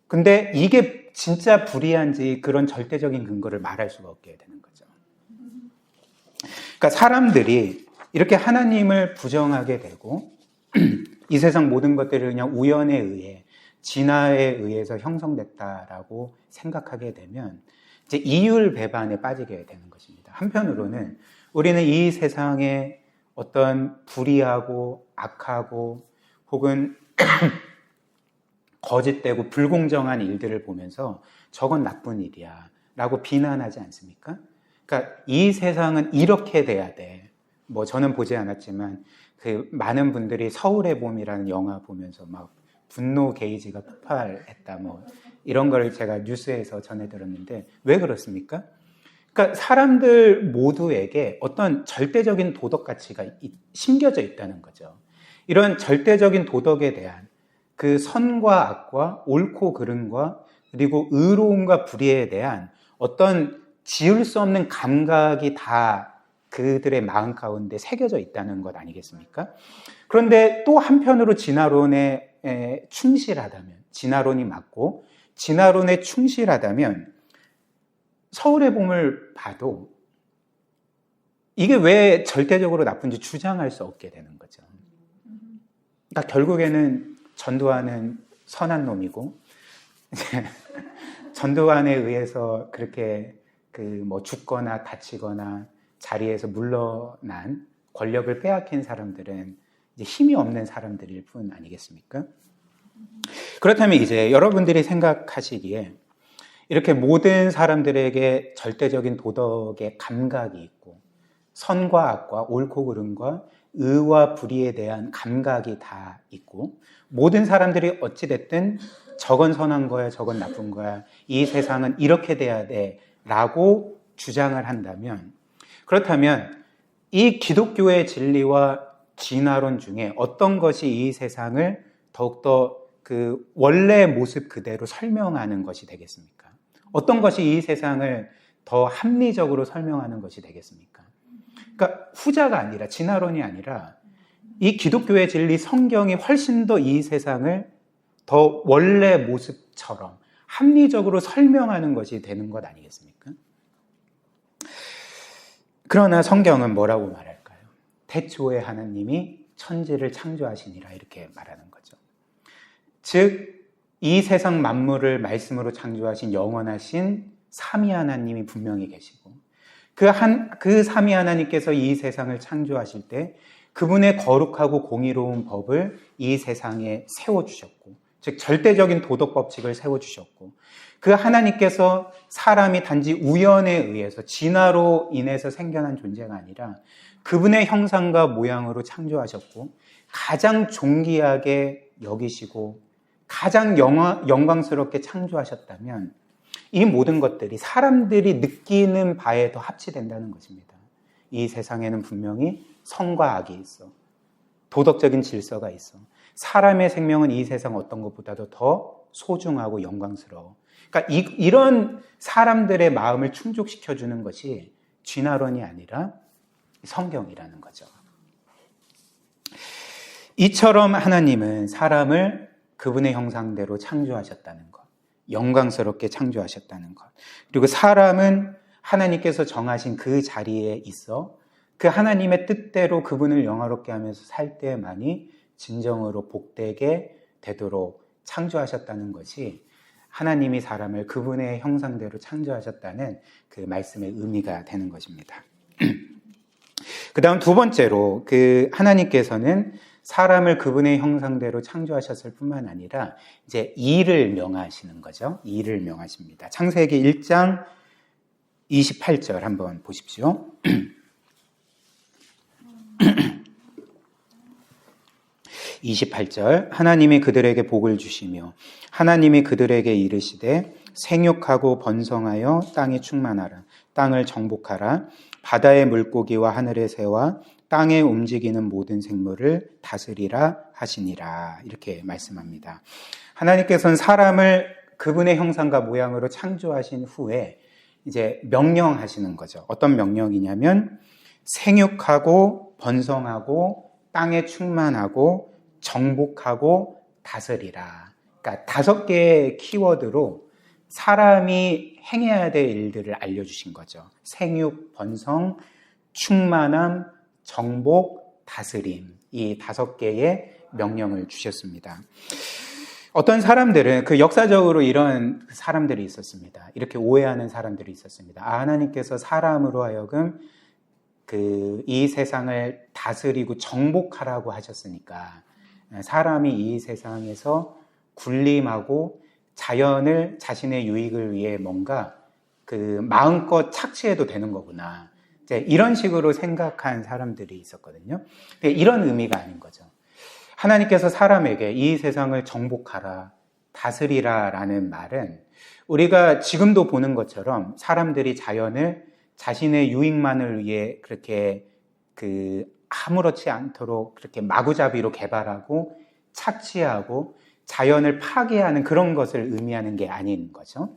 근데 이게 진짜 불의한지 그런 절대적인 근거를 말할 수가 없게 되는 거죠. 그러니까 사람들이 이렇게 하나님을 부정하게 되고 이 세상 모든 것들이 그냥 우연에 의해, 진화에 의해서 형성됐다라고 생각하게 되면 이제 이율배반에 빠지게 되는 것입니다. 한편으로는 우리는 이 세상에 어떤 불의하고 악하고 혹은 거짓되고 불공정한 일들을 보면서 저건 나쁜 일이야 라고 비난하지 않습니까? 그러니까 이 세상은 이렇게 돼야 돼. 저는 보지 않았지만 많은 분들이 서울의 봄이라는 영화 보면서 막 분노 게이지가 폭발했다 이런 걸 제가 뉴스에서 전해 들었는데 왜 그렇습니까? 그러니까 사람들 모두에게 어떤 절대적인 도덕 가치가 심겨져 있다는 거죠. 이런 절대적인 도덕에 대한 그 선과 악과 옳고 그름과 그리고 의로움과 불의에 대한 어떤 지울 수 없는 감각이 다 그들의 마음 가운데 새겨져 있다는 것 아니겠습니까? 그런데 또 한편으로 진화론에 충실하다면, 진화론이 맞고 진화론에 충실하다면 서울의 봄을 봐도 이게 왜 절대적으로 나쁜지 주장할 수 없게 되는 거죠. 그러니까 결국에는 전두환은 선한 놈이고 전두환에 의해서 그렇게 죽거나 다치거나 자리에서 물러난 권력을 빼앗긴 사람들은 이제 힘이 없는 사람들일 뿐 아니겠습니까? 그렇다면 이제 여러분들이 생각하시기에 이렇게 모든 사람들에게 절대적인 도덕의 감각이 있고 선과 악과 옳고 그름과 의와 불의에 대한 감각이 다 있고 모든 사람들이 어찌됐든 저건 선한 거야, 저건 나쁜 거야, 이 세상은 이렇게 돼야 돼 라고 주장을 한다면, 그렇다면 이 기독교의 진리와 진화론 중에 어떤 것이 이 세상을 더욱더 그 원래 모습 그대로 설명하는 것이 되겠습니까? 어떤 것이 이 세상을 더 합리적으로 설명하는 것이 되겠습니까? 그러니까 후자가 아니라, 진화론이 아니라 이 기독교의 진리 성경이 훨씬 더 이 세상을 더 원래 모습처럼 합리적으로 설명하는 것이 되는 것 아니겠습니까? 그러나 성경은 뭐라고 말할까요? 태초에 하나님이 천지를 창조하시니라 이렇게 말하는 거죠. 즉 이 세상 만물을 말씀으로 창조하신 영원하신 삼위 하나님이 분명히 계시고 그 삼위 하나님께서 이 세상을 창조하실 때 그분의 거룩하고 공의로운 법을 이 세상에 세워주셨고, 즉 절대적인 도덕 법칙을 세워주셨고, 그 하나님께서 사람이 단지 우연에 의해서 진화로 인해서 생겨난 존재가 아니라 그분의 형상과 모양으로 창조하셨고 가장 존귀하게 여기시고 가장 영광스럽게 창조하셨다면 이 모든 것들이 사람들이 느끼는 바에 더 합치된다는 것입니다. 이 세상에는 분명히 선과 악이 있어. 도덕적인 질서가 있어. 사람의 생명은 이 세상 어떤 것보다도 더 소중하고 영광스러워. 그러니까 이런 사람들의 마음을 충족시켜주는 것이 진화론이 아니라 성경이라는 거죠. 이처럼 하나님은 사람을 그분의 형상대로 창조하셨다는 것, 영광스럽게 창조하셨다는 것, 그리고 사람은 하나님께서 정하신 그 자리에 있어 그 하나님의 뜻대로 그분을 영화롭게 하면서 살 때만이 진정으로 복되게 되도록 창조하셨다는 것이 하나님이 사람을 그분의 형상대로 창조하셨다는 그 말씀의 의미가 되는 것입니다. 그 다음 두 번째로 하나님께서는 사람을 그분의 형상대로 창조하셨을 뿐만 아니라 이제 일을 명하시는 거죠. 일을 명하십니다. 창세기 1장 28절 한번 보십시오. 28절 하나님이 그들에게 복을 주시며 하나님이 그들에게 이르시되 생육하고 번성하여 땅에 충만하라. 땅을 정복하라. 바다의 물고기와 하늘의 새와 땅에 움직이는 모든 생물을 다스리라 하시니라. 이렇게 말씀합니다. 하나님께서는 사람을 그분의 형상과 모양으로 창조하신 후에 이제 명령하시는 거죠. 어떤 명령이냐면 생육하고 번성하고 땅에 충만하고 정복하고 다스리라. 그러니까 5개의 키워드로 사람이 행해야 될 일들을 알려주신 거죠. 생육, 번성, 충만함, 정복, 다스림. 이 5개의 명령을 주셨습니다. 어떤 사람들은 역사적으로 이런 사람들이 있었습니다. 이렇게 오해하는 사람들이 있었습니다. 하나님께서 사람으로 하여금 이 세상을 다스리고 정복하라고 하셨으니까 사람이 이 세상에서 군림하고 자연을 자신의 유익을 위해 뭔가 마음껏 착취해도 되는 거구나. 이제 이런 식으로 생각한 사람들이 있었거든요. 근데 이런 의미가 아닌 거죠. 하나님께서 사람에게 이 세상을 정복하라, 다스리라 라는 말은 우리가 지금도 보는 것처럼 사람들이 자연을 자신의 유익만을 위해 그렇게 아무렇지 않도록 그렇게 마구잡이로 개발하고 착취하고 자연을 파괴하는 그런 것을 의미하는 게 아닌 거죠.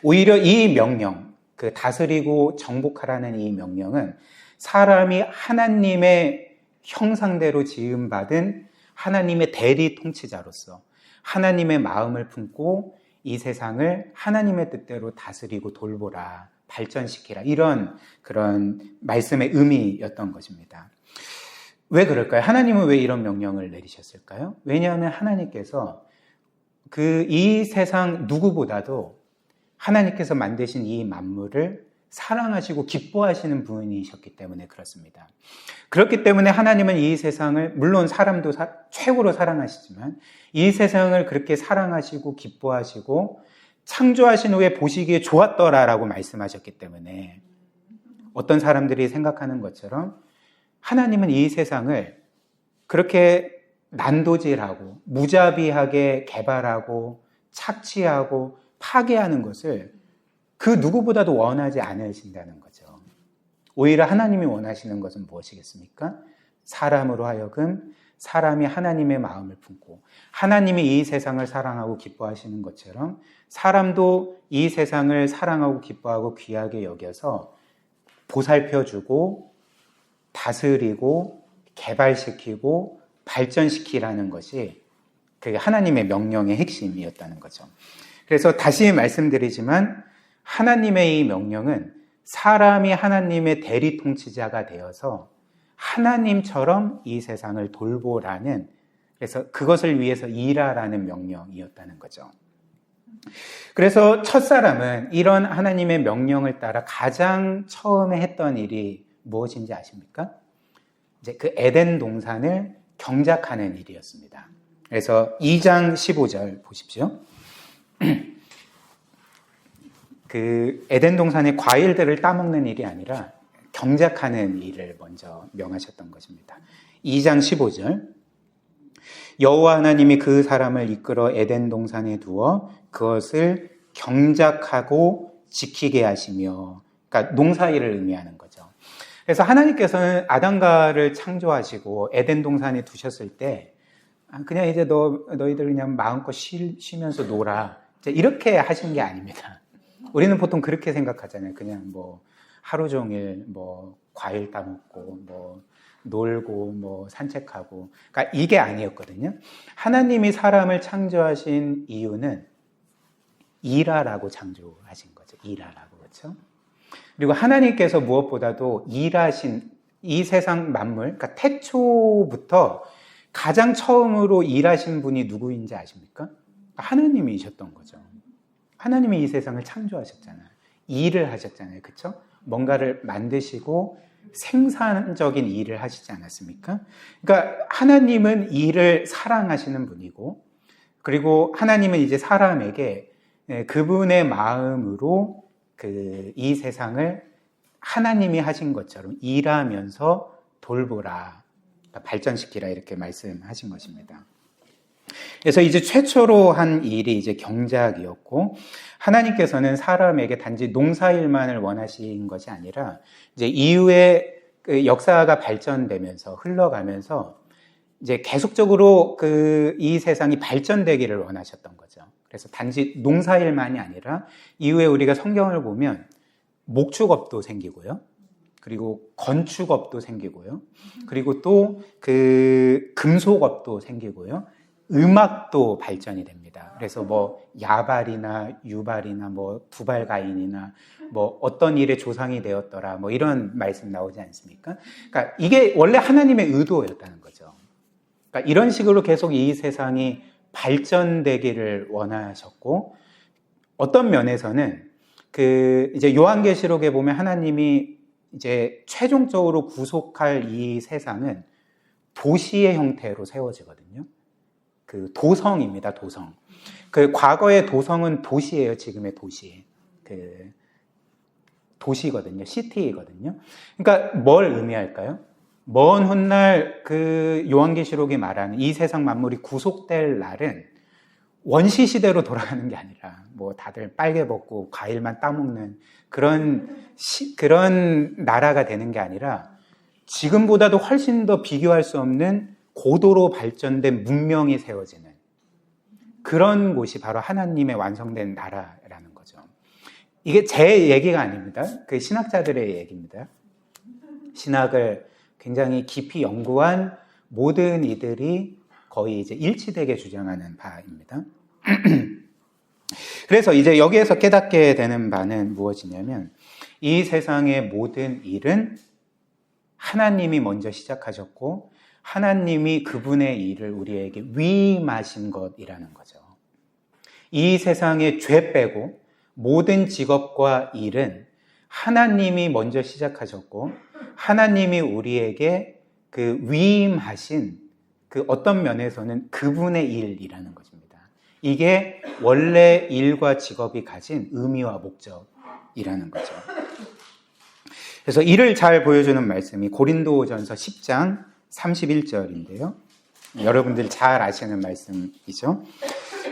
오히려 이 명령, 다스리고 정복하라는 이 명령은 사람이 하나님의 형상대로 지음받은 하나님의 대리 통치자로서 하나님의 마음을 품고 이 세상을 하나님의 뜻대로 다스리고 돌보라, 발전시키라, 이런 그런 말씀의 의미였던 것입니다. 왜 그럴까요? 하나님은 왜 이런 명령을 내리셨을까요? 왜냐하면 하나님께서 이 세상 누구보다도 하나님께서 만드신 이 만물을 사랑하시고 기뻐하시는 분이셨기 때문에 그렇습니다. 그렇기 때문에 하나님은 이 세상을, 물론 사람도 최고로 사랑하시지만 이 세상을 그렇게 사랑하시고 기뻐하시고 창조하신 후에 보시기에 좋았더라라고 말씀하셨기 때문에 어떤 사람들이 생각하는 것처럼 하나님은 이 세상을 그렇게 난도질하고 무자비하게 개발하고 착취하고 파괴하는 것을 그 누구보다도 원하지 않으신다는 거죠. 오히려 하나님이 원하시는 것은 무엇이겠습니까? 사람으로 하여금 사람이 하나님의 마음을 품고 하나님이 이 세상을 사랑하고 기뻐하시는 것처럼 사람도 이 세상을 사랑하고 기뻐하고 귀하게 여겨서 보살펴주고 다스리고 개발시키고 발전시키라는 것이 하나님의 명령의 핵심이었다는 거죠. 그래서 다시 말씀드리지만 하나님의 이 명령은 사람이 하나님의 대리 통치자가 되어서 하나님처럼 이 세상을 돌보라는, 그래서 그것을 위해서 일하라는 명령이었다는 거죠. 그래서 첫사람은 이런 하나님의 명령을 따라 가장 처음에 했던 일이 무엇인지 아십니까? 이제 에덴 동산을 경작하는 일이었습니다. 그래서 2장 15절 보십시오. 에덴 동산의 과일들을 따먹는 일이 아니라 경작하는 일을 먼저 명하셨던 것입니다. 2장 15절 여호와 하나님이 그 사람을 이끌어 에덴 동산에 두어 그것을 경작하고 지키게 하시며, 그러니까 농사일을 의미하는 거죠. 그래서 하나님께서는 아담과를 창조하시고 에덴 동산에 두셨을 때 그냥 이제 너희들 그냥 마음껏 쉬면서 놀아, 이렇게 하신 게 아닙니다. 우리는 보통 그렇게 생각하잖아요. 그냥 하루 종일 과일 따먹고 놀고 산책하고, 그러니까 이게 아니었거든요. 하나님이 사람을 창조하신 이유는 일하라고 창조하신 거죠. 일하라고, 그렇죠? 그리고 하나님께서 무엇보다도 일하신 이 세상 만물, 그러니까 태초부터 가장 처음으로 일하신 분이 누구인지 아십니까? 하나님이셨던 거죠. 하나님이 이 세상을 창조하셨잖아요. 일을 하셨잖아요. 그렇죠? 뭔가를 만드시고 생산적인 일을 하시지 않았습니까? 그러니까 하나님은 일을 사랑하시는 분이고, 그리고 하나님은 이제 사람에게 그분의 마음으로 이 세상을 하나님이 하신 것처럼 일하면서 돌보라, 발전시키라, 이렇게 말씀하신 것입니다. 그래서 이제 최초로 한 일이 이제 경작이었고, 하나님께서는 사람에게 단지 농사일만을 원하신 것이 아니라 이제 이후에 그 역사가 발전되면서 흘러가면서 이제 계속적으로 이 세상이 발전되기를 원하셨던 거죠. 그래서 단지 농사일만이 아니라 이후에 우리가 성경을 보면 목축업도 생기고요. 그리고 건축업도 생기고요. 그리고 또 금속업도 생기고요. 음악도 발전이 됩니다. 그래서 뭐 야발이나 유발이나 뭐 두발가인이나 뭐 어떤 일의 조상이 되었더라, 뭐 이런 말씀 나오지 않습니까? 그러니까 이게 원래 하나님의 의도였다는 거죠. 그러니까 이런 식으로 계속 이 세상이 발전되기를 원하셨고, 어떤 면에서는 이제 요한계시록에 보면 하나님이 이제 최종적으로 구속할 이 세상은 도시의 형태로 세워지거든요. 도성입니다, 도성. 과거의 도성은 도시예요, 지금의 도시. 도시거든요, 시티거든요. 그러니까 뭘 의미할까요? 먼 훗날 요한계시록이 말하는 이 세상 만물이 구속될 날은 원시 시대로 돌아가는 게 아니라 뭐 다들 빨개 벗고 과일만 따먹는 그런 나라가 되는 게 아니라 지금보다도 훨씬 더 비교할 수 없는 고도로 발전된 문명이 세워지는 그런 곳이 바로 하나님의 완성된 나라라는 거죠. 이게 제 얘기가 아닙니다. 신학자들의 얘기입니다. 신학을 굉장히 깊이 연구한 모든 이들이 거의 이제 일치되게 주장하는 바입니다. 그래서 이제 여기에서 깨닫게 되는 바는 무엇이냐면, 이 세상의 모든 일은 하나님이 먼저 시작하셨고 하나님이 그분의 일을 우리에게 위임하신 것이라는 거죠. 이 세상의 죄 빼고 모든 직업과 일은 하나님이 먼저 시작하셨고 하나님이 우리에게 위임하신 어떤 면에서는 그분의 일이라는 것입니다. 이게 원래 일과 직업이 가진 의미와 목적이라는 거죠. 그래서 이를 잘 보여주는 말씀이 고린도전서 10장 31절인데요. 여러분들 잘 아시는 말씀이죠.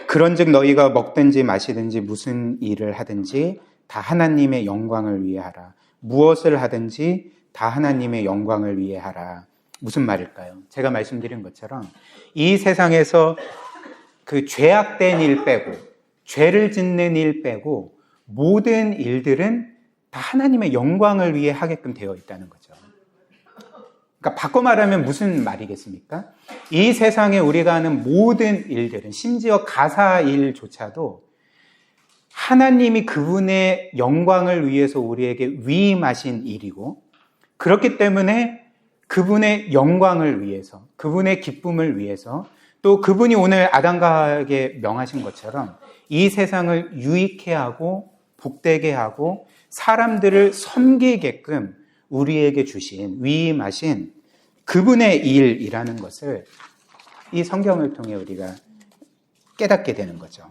그런즉 너희가 먹든지 마시든지 무슨 일을 하든지 다 하나님의 영광을 위해 하라. 무엇을 하든지 다 하나님의 영광을 위해 하라. 무슨 말일까요? 제가 말씀드린 것처럼 이 세상에서 죄악된 일 빼고, 죄를 짓는 일 빼고 모든 일들은 다 하나님의 영광을 위해 하게끔 되어 있다는 거죠. 그러니까 바꿔 말하면 무슨 말이겠습니까? 이 세상에 우리가 하는 모든 일들은, 심지어 가사 일조차도 하나님이 그분의 영광을 위해서 우리에게 위임하신 일이고, 그렇기 때문에 그분의 영광을 위해서, 그분의 기쁨을 위해서, 또 그분이 오늘 아담과 하와에게 명하신 것처럼 이 세상을 유익해 하고 복되게 하고 사람들을 섬기게끔 우리에게 주신, 위임하신 그분의 일이라는 것을 이 성경을 통해 우리가 깨닫게 되는 거죠.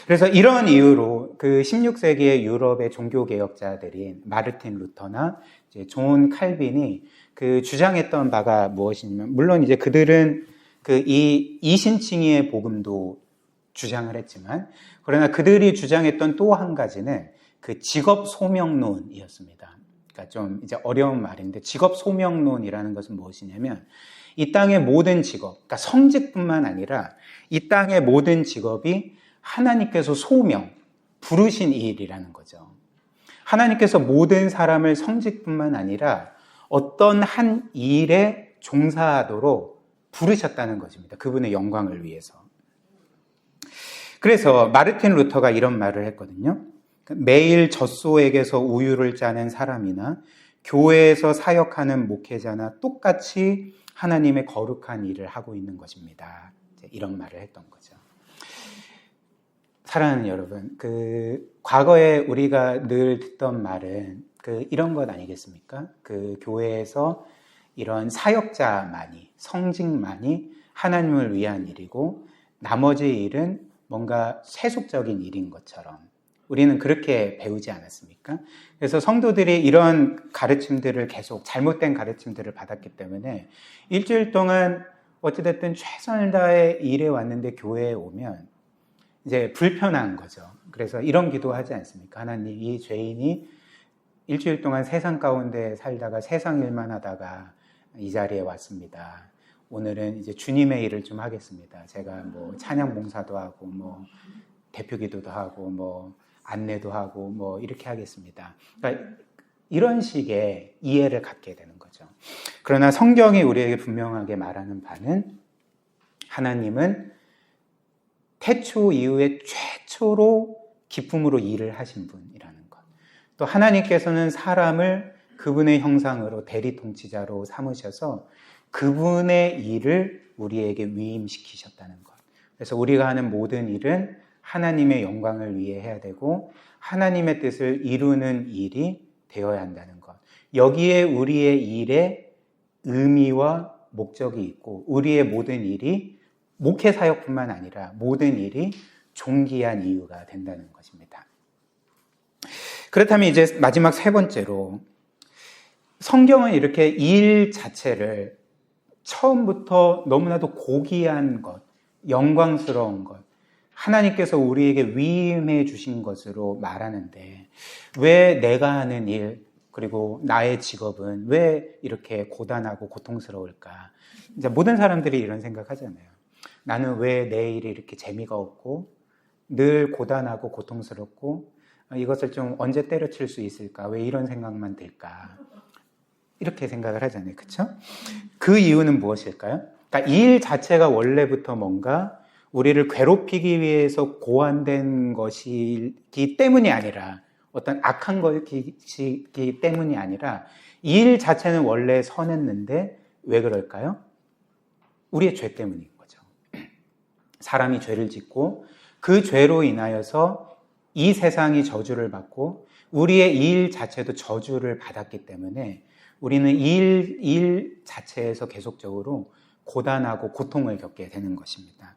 그래서 이런 이유로 16세기의 유럽의 종교개혁자들인 마르틴 루터나 이제 존 칼빈이 주장했던 바가 무엇이냐면, 물론 이제 그들은 이 이신칭의의 복음도 주장을 했지만, 그러나 그들이 주장했던 또 한 가지는 직업 소명론이었습니다. 그러니까 좀 이제 어려운 말인데, 직업 소명론이라는 것은 무엇이냐면, 이 땅의 모든 직업, 그러니까 성직뿐만 아니라 이 땅의 모든 직업이 하나님께서 부르신 일이라는 거죠. 하나님께서 모든 사람을 성직뿐만 아니라 어떤 한 일에 종사하도록 부르셨다는 것입니다. 그분의 영광을 위해서. 그래서 마르틴 루터가 이런 말을 했거든요. 매일 젖소에게서 우유를 짜는 사람이나 교회에서 사역하는 목회자나 똑같이 하나님의 거룩한 일을 하고 있는 것입니다. 이런 말을 했던 거죠. 사랑하는 여러분, 과거에 우리가 늘 듣던 말은 이런 것 아니겠습니까? 교회에서 이런 사역자만이, 성직만이 하나님을 위한 일이고 나머지 일은 뭔가 세속적인 일인 것처럼 우리는 그렇게 배우지 않았습니까? 그래서 성도들이 이런 가르침들을 계속 잘못된 가르침들을 받았기 때문에 일주일 동안 어찌됐든 최선을 다해 일해 왔는데 교회에 오면 이제 불편한 거죠. 그래서 이런 기도하지 않습니까? 하나님, 이 죄인이 일주일 동안 세상 가운데 살다가 세상 일만 하다가 이 자리에 왔습니다. 오늘은 이제 주님의 일을 좀 하겠습니다. 제가 찬양 봉사도 하고 대표 기도도 하고 안내도 하고 이렇게 하겠습니다. 그러니까 이런 식의 이해를 갖게 되는 거죠. 그러나 성경이 우리에게 분명하게 말하는 바는 하나님은 태초 이후에 최초로 기쁨으로 일을 하신 분이라는 것. 또 하나님께서는 사람을 그분의 형상으로 대리 통치자로 삼으셔서 그분의 일을 우리에게 위임시키셨다는 것. 그래서 우리가 하는 모든 일은 하나님의 영광을 위해 해야 되고 하나님의 뜻을 이루는 일이 되어야 한다는 것. 여기에 우리의 일에 의미와 목적이 있고 우리의 모든 일이 목회 사역뿐만 아니라 모든 일이 존귀한 이유가 된다는 것입니다. 그렇다면 이제 마지막 세 번째로 성경은 이렇게 일 자체를 처음부터 너무나도 고귀한 것, 영광스러운 것, 하나님께서 우리에게 위임해 주신 것으로 말하는데 왜 내가 하는 일 그리고 나의 직업은 왜 이렇게 고단하고 고통스러울까? 이제 모든 사람들이 이런 생각하잖아요. 나는 왜 내 일이 이렇게 재미가 없고 늘 고단하고 고통스럽고 이것을 좀 언제 때려칠 수 있을까? 왜 이런 생각만 들까? 이렇게 생각을 하잖아요. 그렇죠? 그 이유는 무엇일까요? 그러니까 일 자체가 원래부터 뭔가 우리를 괴롭히기 위해서 고안된 것이기 때문이 아니라 어떤 악한 것이기 때문이 아니라 일 자체는 원래 선했는데 왜 그럴까요? 우리의 죄 때문인 거죠. 사람이 죄를 짓고 그 죄로 인하여서 이 세상이 저주를 받고 우리의 일 자체도 저주를 받았기 때문에 우리는 일 자체에서 계속적으로 고단하고 고통을 겪게 되는 것입니다.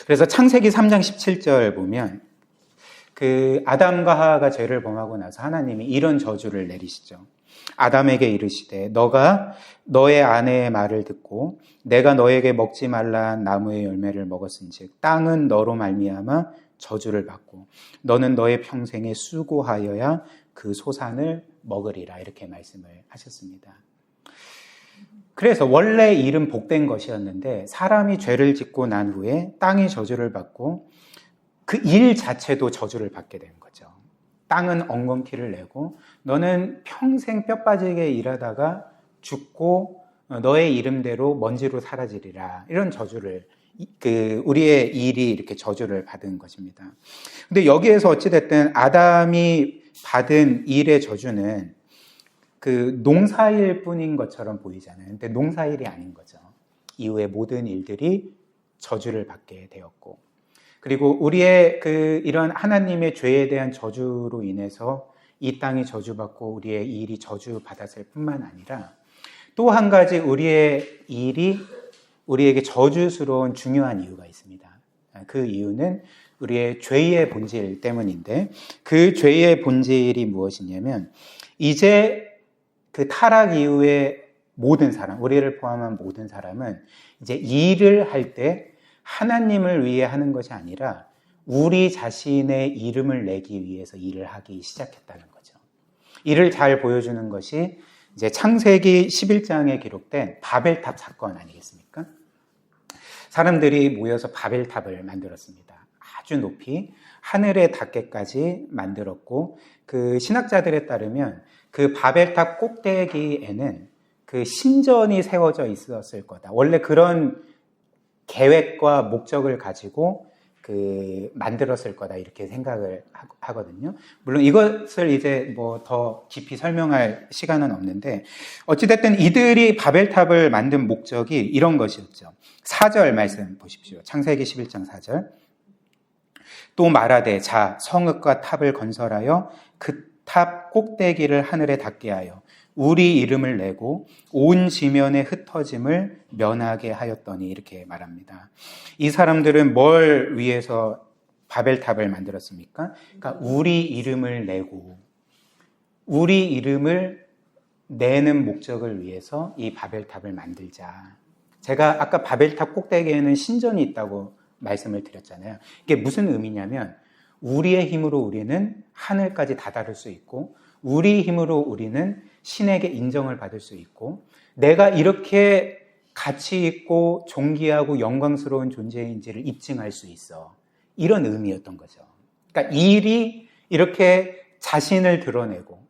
그래서 창세기 3장 17절 보면 아담과 하와가 죄를 범하고 나서 하나님이 이런 저주를 내리시죠. 아담에게 이르시되 너가 너의 아내의 말을 듣고 내가 너에게 먹지 말란 나무의 열매를 먹었은즉 땅은 너로 말미암아 저주를 받고 너는 너의 평생에 수고하여야 그 소산을 먹으리라 이렇게 말씀을 하셨습니다. 그래서 원래 일은 복된 것이었는데 사람이 죄를 짓고 난 후에 땅이 저주를 받고 그 일 자체도 저주를 받게 된 거죠. 땅은 엉겅퀴를 내고 너는 평생 뼈 빠지게 일하다가 죽고 너의 이름대로 먼지로 사라지리라 이런 저주를 우리의 일이 이렇게 저주를 받은 것입니다. 근데 여기에서 어찌됐든 아담이 받은 일의 저주는 농사일 뿐인 것처럼 보이잖아요. 근데 농사일이 아닌 거죠. 이후의 모든 일들이 저주를 받게 되었고 그리고 우리의 이런 하나님의 죄에 대한 저주로 인해서 이 땅이 저주받고 우리의 일이 저주받았을 뿐만 아니라 또 한 가지 우리의 일이 우리에게 저주스러운 중요한 이유가 있습니다. 그 이유는 우리의 죄의 본질 때문인데 그 죄의 본질이 무엇이냐면 이제 타락 이후에 모든 사람, 우리를 포함한 모든 사람은 이제 일을 할 때 하나님을 위해 하는 것이 아니라 우리 자신의 이름을 내기 위해서 일을 하기 시작했다는 거죠. 이를 잘 보여주는 것이 이제 창세기 11장에 기록된 바벨탑 사건 아니겠습니까? 사람들이 모여서 바벨탑을 만들었습니다. 아주 높이 하늘에 닿게까지 만들었고 신학자들에 따르면 바벨탑 꼭대기에는 신전이 세워져 있었을 거다. 원래 그런 계획과 목적을 가지고 만들었을 거다 이렇게 생각을 하거든요. 물론 이것을 이제 더 깊이 설명할 시간은 없는데 어찌됐든 이들이 바벨탑을 만든 목적이 이런 것이었죠. 4절 말씀 보십시오. 창세기 11장 4절. 또 말하되 자 성읍과 탑을 건설하여 그 탑 꼭대기를 하늘에 닿게 하여 우리 이름을 내고 온 지면의 흩어짐을 면하게 하였더니 이렇게 말합니다. 이 사람들은 뭘 위해서 바벨탑을 만들었습니까? 그러니까 우리 이름을 내고 우리 이름을 내는 목적을 위해서 이 바벨탑을 만들자. 제가 아까 바벨탑 꼭대기에는 신전이 있다고 말씀을 드렸잖아요. 이게 무슨 의미냐면 우리의 힘으로 우리는 하늘까지 다다를 수 있고 우리 힘으로 우리는 신에게 인정을 받을 수 있고 내가 이렇게 가치 있고 존귀하고 영광스러운 존재인지를 입증할 수 있어. 이런 의미였던 거죠. 그러니까 일이 이렇게 자신을 드러내고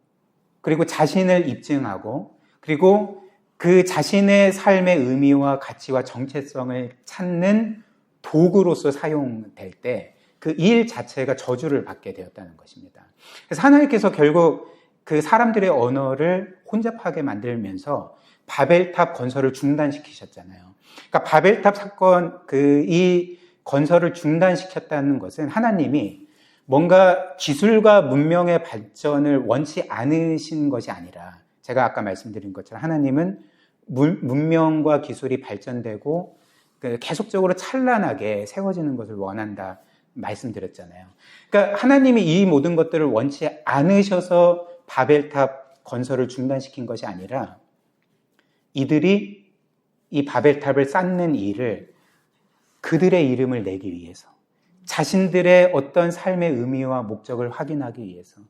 그리고 자신을 입증하고 그리고 그 자신의 삶의 의미와 가치와 정체성을 찾는 도구로서 사용될 때 그 일 자체가 저주를 받게 되었다는 것입니다. 그래서 하나님께서 결국 그 사람들의 언어를 혼잡하게 만들면서 바벨탑 건설을 중단시키셨잖아요. 그러니까 바벨탑 사건 이 건설을 중단시켰다는 것은 하나님이 뭔가 기술과 문명의 발전을 원치 않으신 것이 아니라 제가 아까 말씀드린 것처럼 하나님은 문명과 기술이 발전되고 계속적으로 찬란하게 세워지는 것을 원한다 말씀드렸잖아요. 그러니까 하나님이 이 모든 것들을 원치 않으셔서 바벨탑 건설을 중단시킨 것이 아니라 이들이 이 바벨탑을 쌓는 일을 그들의 이름을 내기 위해서 자신들의 어떤 삶의 의미와 목적을 확인하기 위해서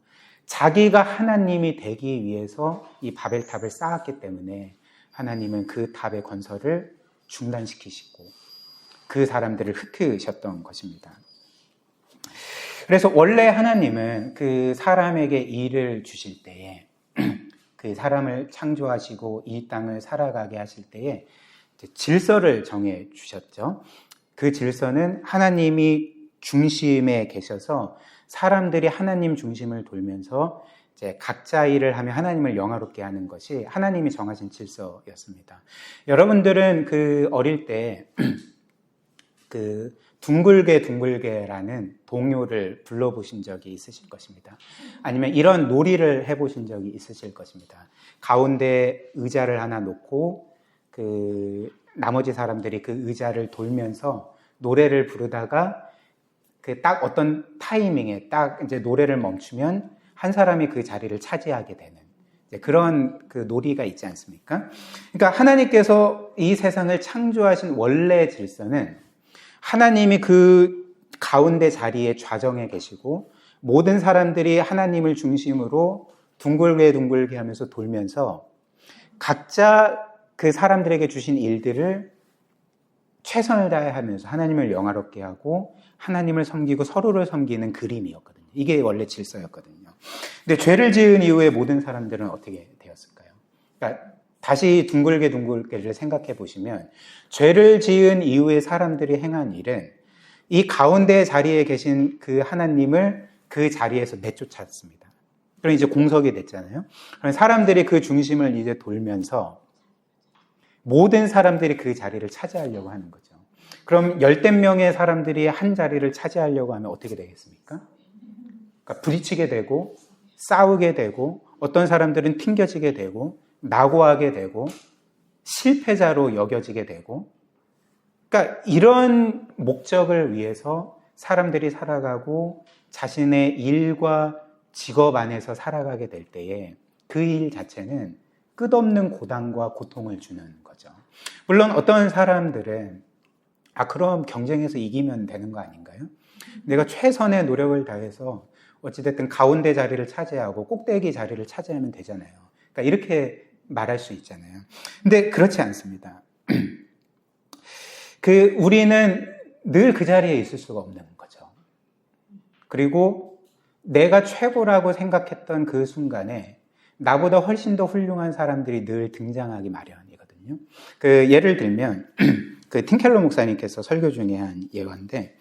자기가 하나님이 되기 위해서 이 바벨탑을 쌓았기 때문에 하나님은 그 탑의 건설을 중단시키시고 그 사람들을 흩으셨던 것입니다. 그래서 원래 하나님은 그 사람에게 일을 주실 때에 그 사람을 창조하시고 이 땅을 살아가게 하실 때에 질서를 정해 주셨죠. 그 질서는 하나님이 중심에 계셔서 사람들이 하나님 중심을 돌면서 이제 각자 일을 하며 하나님을 영화롭게 하는 것이 하나님이 정하신 질서였습니다. 여러분들은 그 어릴 때 그 둥글게라는 동요를 불러보신 적이 있으실 것입니다. 아니면 이런 놀이를 해보신 적이 있으실 것입니다. 가운데 의자를 하나 놓고 그 나머지 사람들이 그 의자를 돌면서 노래를 부르다가 그 딱 어떤 타이밍에 딱 이제 노래를 멈추면 한 사람이 그 자리를 차지하게 되는 그런 그 놀이가 있지 않습니까? 그러니까 하나님께서 이 세상을 창조하신 원래 질서는 하나님이 그 가운데 자리에 좌정해 계시고 모든 사람들이 하나님을 중심으로 둥글게 하면서 돌면서 각자 그 사람들에게 주신 일들을 최선을 다해 하면서 하나님을 영화롭게 하고 하나님을 섬기고 서로를 섬기는 그림이었거든요. 이게 원래 질서였거든요. 근데 죄를 지은 이후에 모든 사람들은 어떻게 되었을까요? 그러니까 다시 둥글게를 생각해 보시면 죄를 지은 이후에 사람들이 행한 일은 이 가운데 자리에 계신 그 하나님을 그 자리에서 내쫓았습니다. 그럼 이제 공석이 됐잖아요. 그럼 사람들이 그 중심을 이제 돌면서 모든 사람들이 그 자리를 차지하려고 하는 거죠. 그럼 10명의 사람들이 한 자리를 차지하려고 하면 어떻게 되겠습니까? 그러니까 부딪히게 되고 싸우게 되고 어떤 사람들은 튕겨지게 되고 낙오하게 되고 실패자로 여겨지게 되고 그러니까 이런 목적을 위해서 사람들이 살아가고 자신의 일과 직업 안에서 살아가게 될 때에 그 일 자체는 끝없는 고단과 고통을 주는 거죠. 물론 어떤 사람들은 그럼 경쟁에서 이기면 되는 거 아닌가요? 내가 최선의 노력을 다해서 어찌됐든 가운데 자리를 차지하고 꼭대기 자리를 차지하면 되잖아요. 그러니까 이렇게 말할 수 있잖아요. 근데 그렇지 않습니다. 우리는 늘 그 자리에 있을 수가 없는 거죠. 그리고 내가 최고라고 생각했던 그 순간에 나보다 훨씬 더 훌륭한 사람들이 늘 등장하기 마련이거든요. 예를 들면 팀켈러 목사님께서 설교 중에 한 예화인데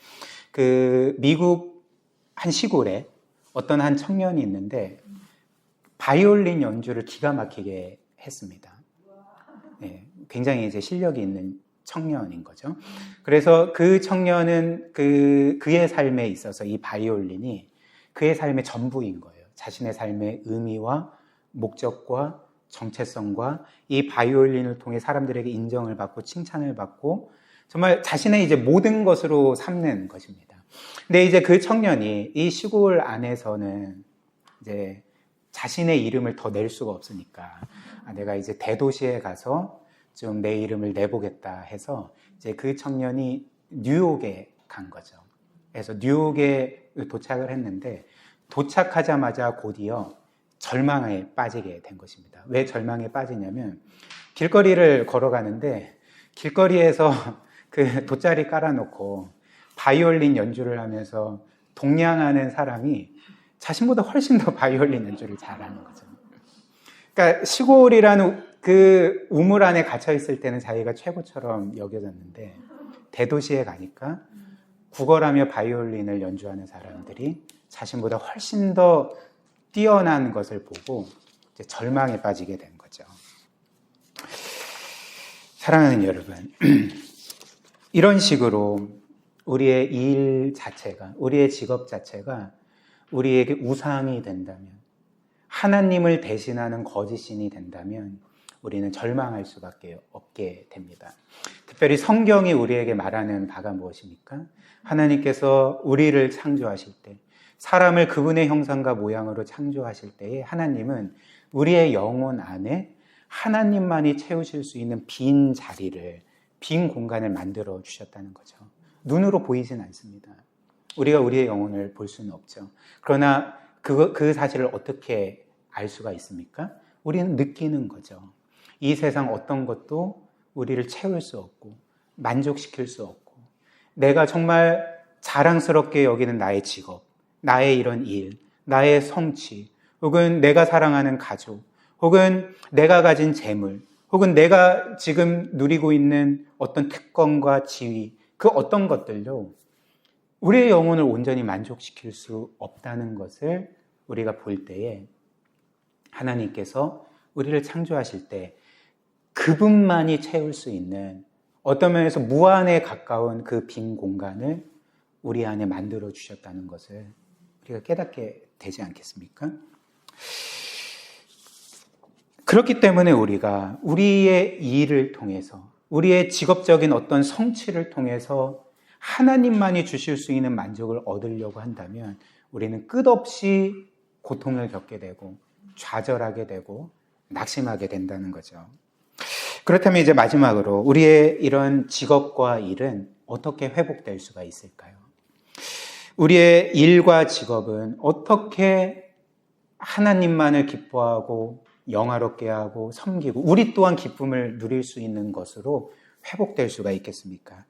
미국 한 시골에 어떤 한 청년이 있는데 바이올린 연주를 기가 막히게 했습니다. 네, 굉장히 이제 실력이 있는 청년인 거죠. 그래서 그 청년은 그의 삶에 있어서 이 바이올린이 그의 삶의 전부인 거예요. 자신의 삶의 의미와 목적과 정체성과 이 바이올린을 통해 사람들에게 인정을 받고 칭찬을 받고 정말 자신의 이제 모든 것으로 삼는 것입니다. 근데 이제 그 청년이 이 시골 안에서는 이제 자신의 이름을 더 낼 수가 없으니까 내가 이제 대도시에 가서 좀 내 이름을 내보겠다 해서 이제 그 청년이 뉴욕에 간 거죠. 그래서 뉴욕에 도착을 했는데 도착하자마자 곧이어 절망에 빠지게 된 것입니다. 왜 절망에 빠지냐면 길거리를 걸어가는데 길거리에서 그 돗자리 깔아놓고 바이올린 연주를 하면서 동냥하는 사람이 자신보다 훨씬 더 바이올린 연주를 잘하는 거죠. 그러니까 시골이라는 그 우물 안에 갇혀 있을 때는 자기가 최고처럼 여겨졌는데 대도시에 가니까 구걸하며 바이올린을 연주하는 사람들이 자신보다 훨씬 더 뛰어난 것을 보고 이제 절망에 빠지게 된 거죠. 사랑하는 여러분, 이런 식으로 우리의 일 자체가, 우리의 직업 자체가 우리에게 우상이 된다면, 하나님을 대신하는 거짓신이 된다면 우리는 절망할 수밖에 없게 됩니다. 특별히 성경이 우리에게 말하는 바가 무엇입니까? 하나님께서 우리를 창조하실 때, 사람을 그분의 형상과 모양으로 창조하실 때에 하나님은 우리의 영혼 안에 하나님만이 채우실 수 있는 빈 자리를, 빈 공간을 만들어 주셨다는 거죠. 눈으로 보이진 않습니다. 우리가 우리의 영혼을 볼 수는 없죠. 그러나 그 사실을 어떻게 알 수가 있습니까? 우리는 느끼는 거죠. 이 세상 어떤 것도 우리를 채울 수 없고 만족시킬 수 없고, 내가 정말 자랑스럽게 여기는 나의 직업, 나의 이런 일, 나의 성취, 혹은 내가 사랑하는 가족, 혹은 내가 가진 재물, 혹은 내가 지금 누리고 있는 어떤 특권과 지위, 그 어떤 것들도 우리의 영혼을 온전히 만족시킬 수 없다는 것을 우리가 볼 때에 하나님께서 우리를 창조하실 때 그분만이 채울 수 있는 어떤 면에서 무한에 가까운 그 빈 공간을 우리 안에 만들어 주셨다는 것을 우리가 깨닫게 되지 않겠습니까? 그렇기 때문에 우리가 우리의 일을 통해서, 우리의 직업적인 어떤 성취를 통해서 하나님만이 주실 수 있는 만족을 얻으려고 한다면 우리는 끝없이 고통을 겪게 되고 좌절하게 되고 낙심하게 된다는 거죠. 그렇다면 이제 마지막으로 우리의 이런 직업과 일은 어떻게 회복될 수가 있을까요? 우리의 일과 직업은 어떻게 하나님만을 기뻐하고 영화롭게 하고 섬기고 우리 또한 기쁨을 누릴 수 있는 것으로 회복될 수가 있겠습니까?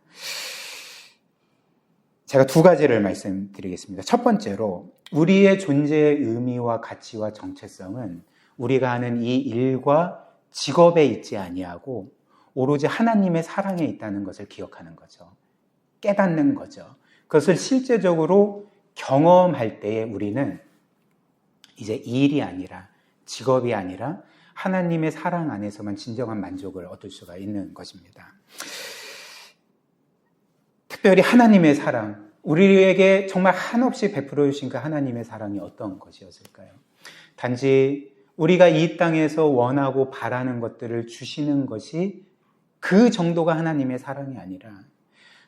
제가 두 가지를 말씀드리겠습니다. 첫 번째로 우리의 존재의 의미와 가치와 정체성은 우리가 하는 이 일과 직업에 있지 아니하고 오로지 하나님의 사랑에 있다는 것을 기억하는 거죠. 깨닫는 거죠. 그것을 실제적으로 경험할 때에 우리는 이제 일이 아니라, 직업이 아니라 하나님의 사랑 안에서만 진정한 만족을 얻을 수가 있는 것입니다. 특별히 하나님의 사랑, 우리에게 정말 한없이 베풀어 주신 그 하나님의 사랑이 어떤 것이었을까요? 단지 우리가 이 땅에서 원하고 바라는 것들을 주시는 것이 그 정도가 하나님의 사랑이 아니라,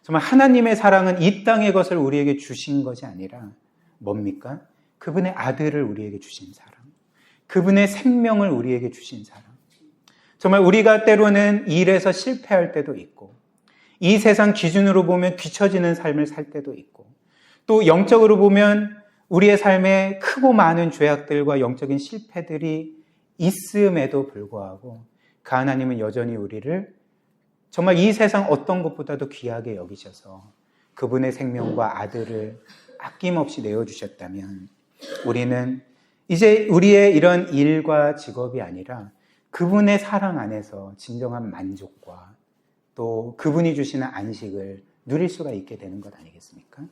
정말 하나님의 사랑은 이 땅의 것을 우리에게 주신 것이 아니라 뭡니까? 그분의 아들을 우리에게 주신 사랑, 그분의 생명을 우리에게 주신 사랑. 정말 우리가 때로는 일에서 실패할 때도 있고, 이 세상 기준으로 보면 뒤처지는 삶을 살 때도 있고, 또 영적으로 보면 우리의 삶에 크고 많은 죄악들과 영적인 실패들이 있음에도 불구하고 그 하나님은 여전히 우리를 정말 이 세상 어떤 것보다도 귀하게 여기셔서 그분의 생명과 아들을 아낌없이 내어주셨다면 우리는 이제 우리의 이런 일과 직업이 아니라 그분의 사랑 안에서 진정한 만족과 또 그분이 주시는 안식을 누릴 수가 있게 되는 것 아니겠습니까?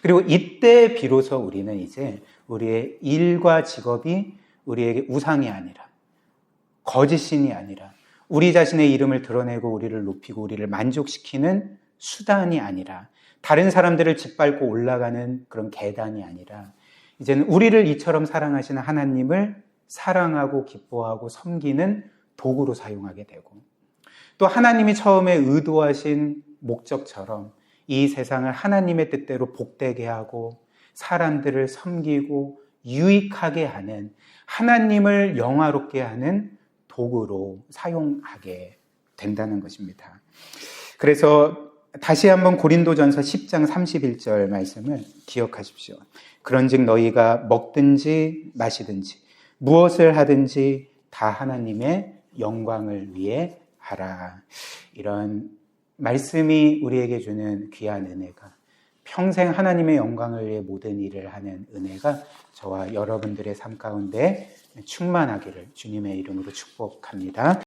그리고 이때 비로소 우리는 이제 우리의 일과 직업이 우리에게 우상이 아니라, 거짓신이 아니라 우리 자신의 이름을 드러내고 우리를 높이고 우리를 만족시키는 수단이 아니라 다른 사람들을 짓밟고 올라가는 그런 계단이 아니라 이제는 우리를 이처럼 사랑하시는 하나님을 사랑하고 기뻐하고 섬기는 도구로 사용하게 되고 또 하나님이 처음에 의도하신 목적처럼 이 세상을 하나님의 뜻대로 복되게 하고 사람들을 섬기고 유익하게 하는 하나님을 영화롭게 하는 도구로 사용하게 된다는 것입니다. 그래서 다시 한번 고린도전서 10장 31절 말씀을 기억하십시오. 그런즉 너희가 먹든지 마시든지 무엇을 하든지 다 하나님의 영광을 위해 하라. 이런 말씀이 우리에게 주는 귀한 은혜가 평생 하나님의 영광을 위해 모든 일을 하는 은혜가 저와 여러분들의 삶 가운데 충만하기를 주님의 이름으로 축복합니다.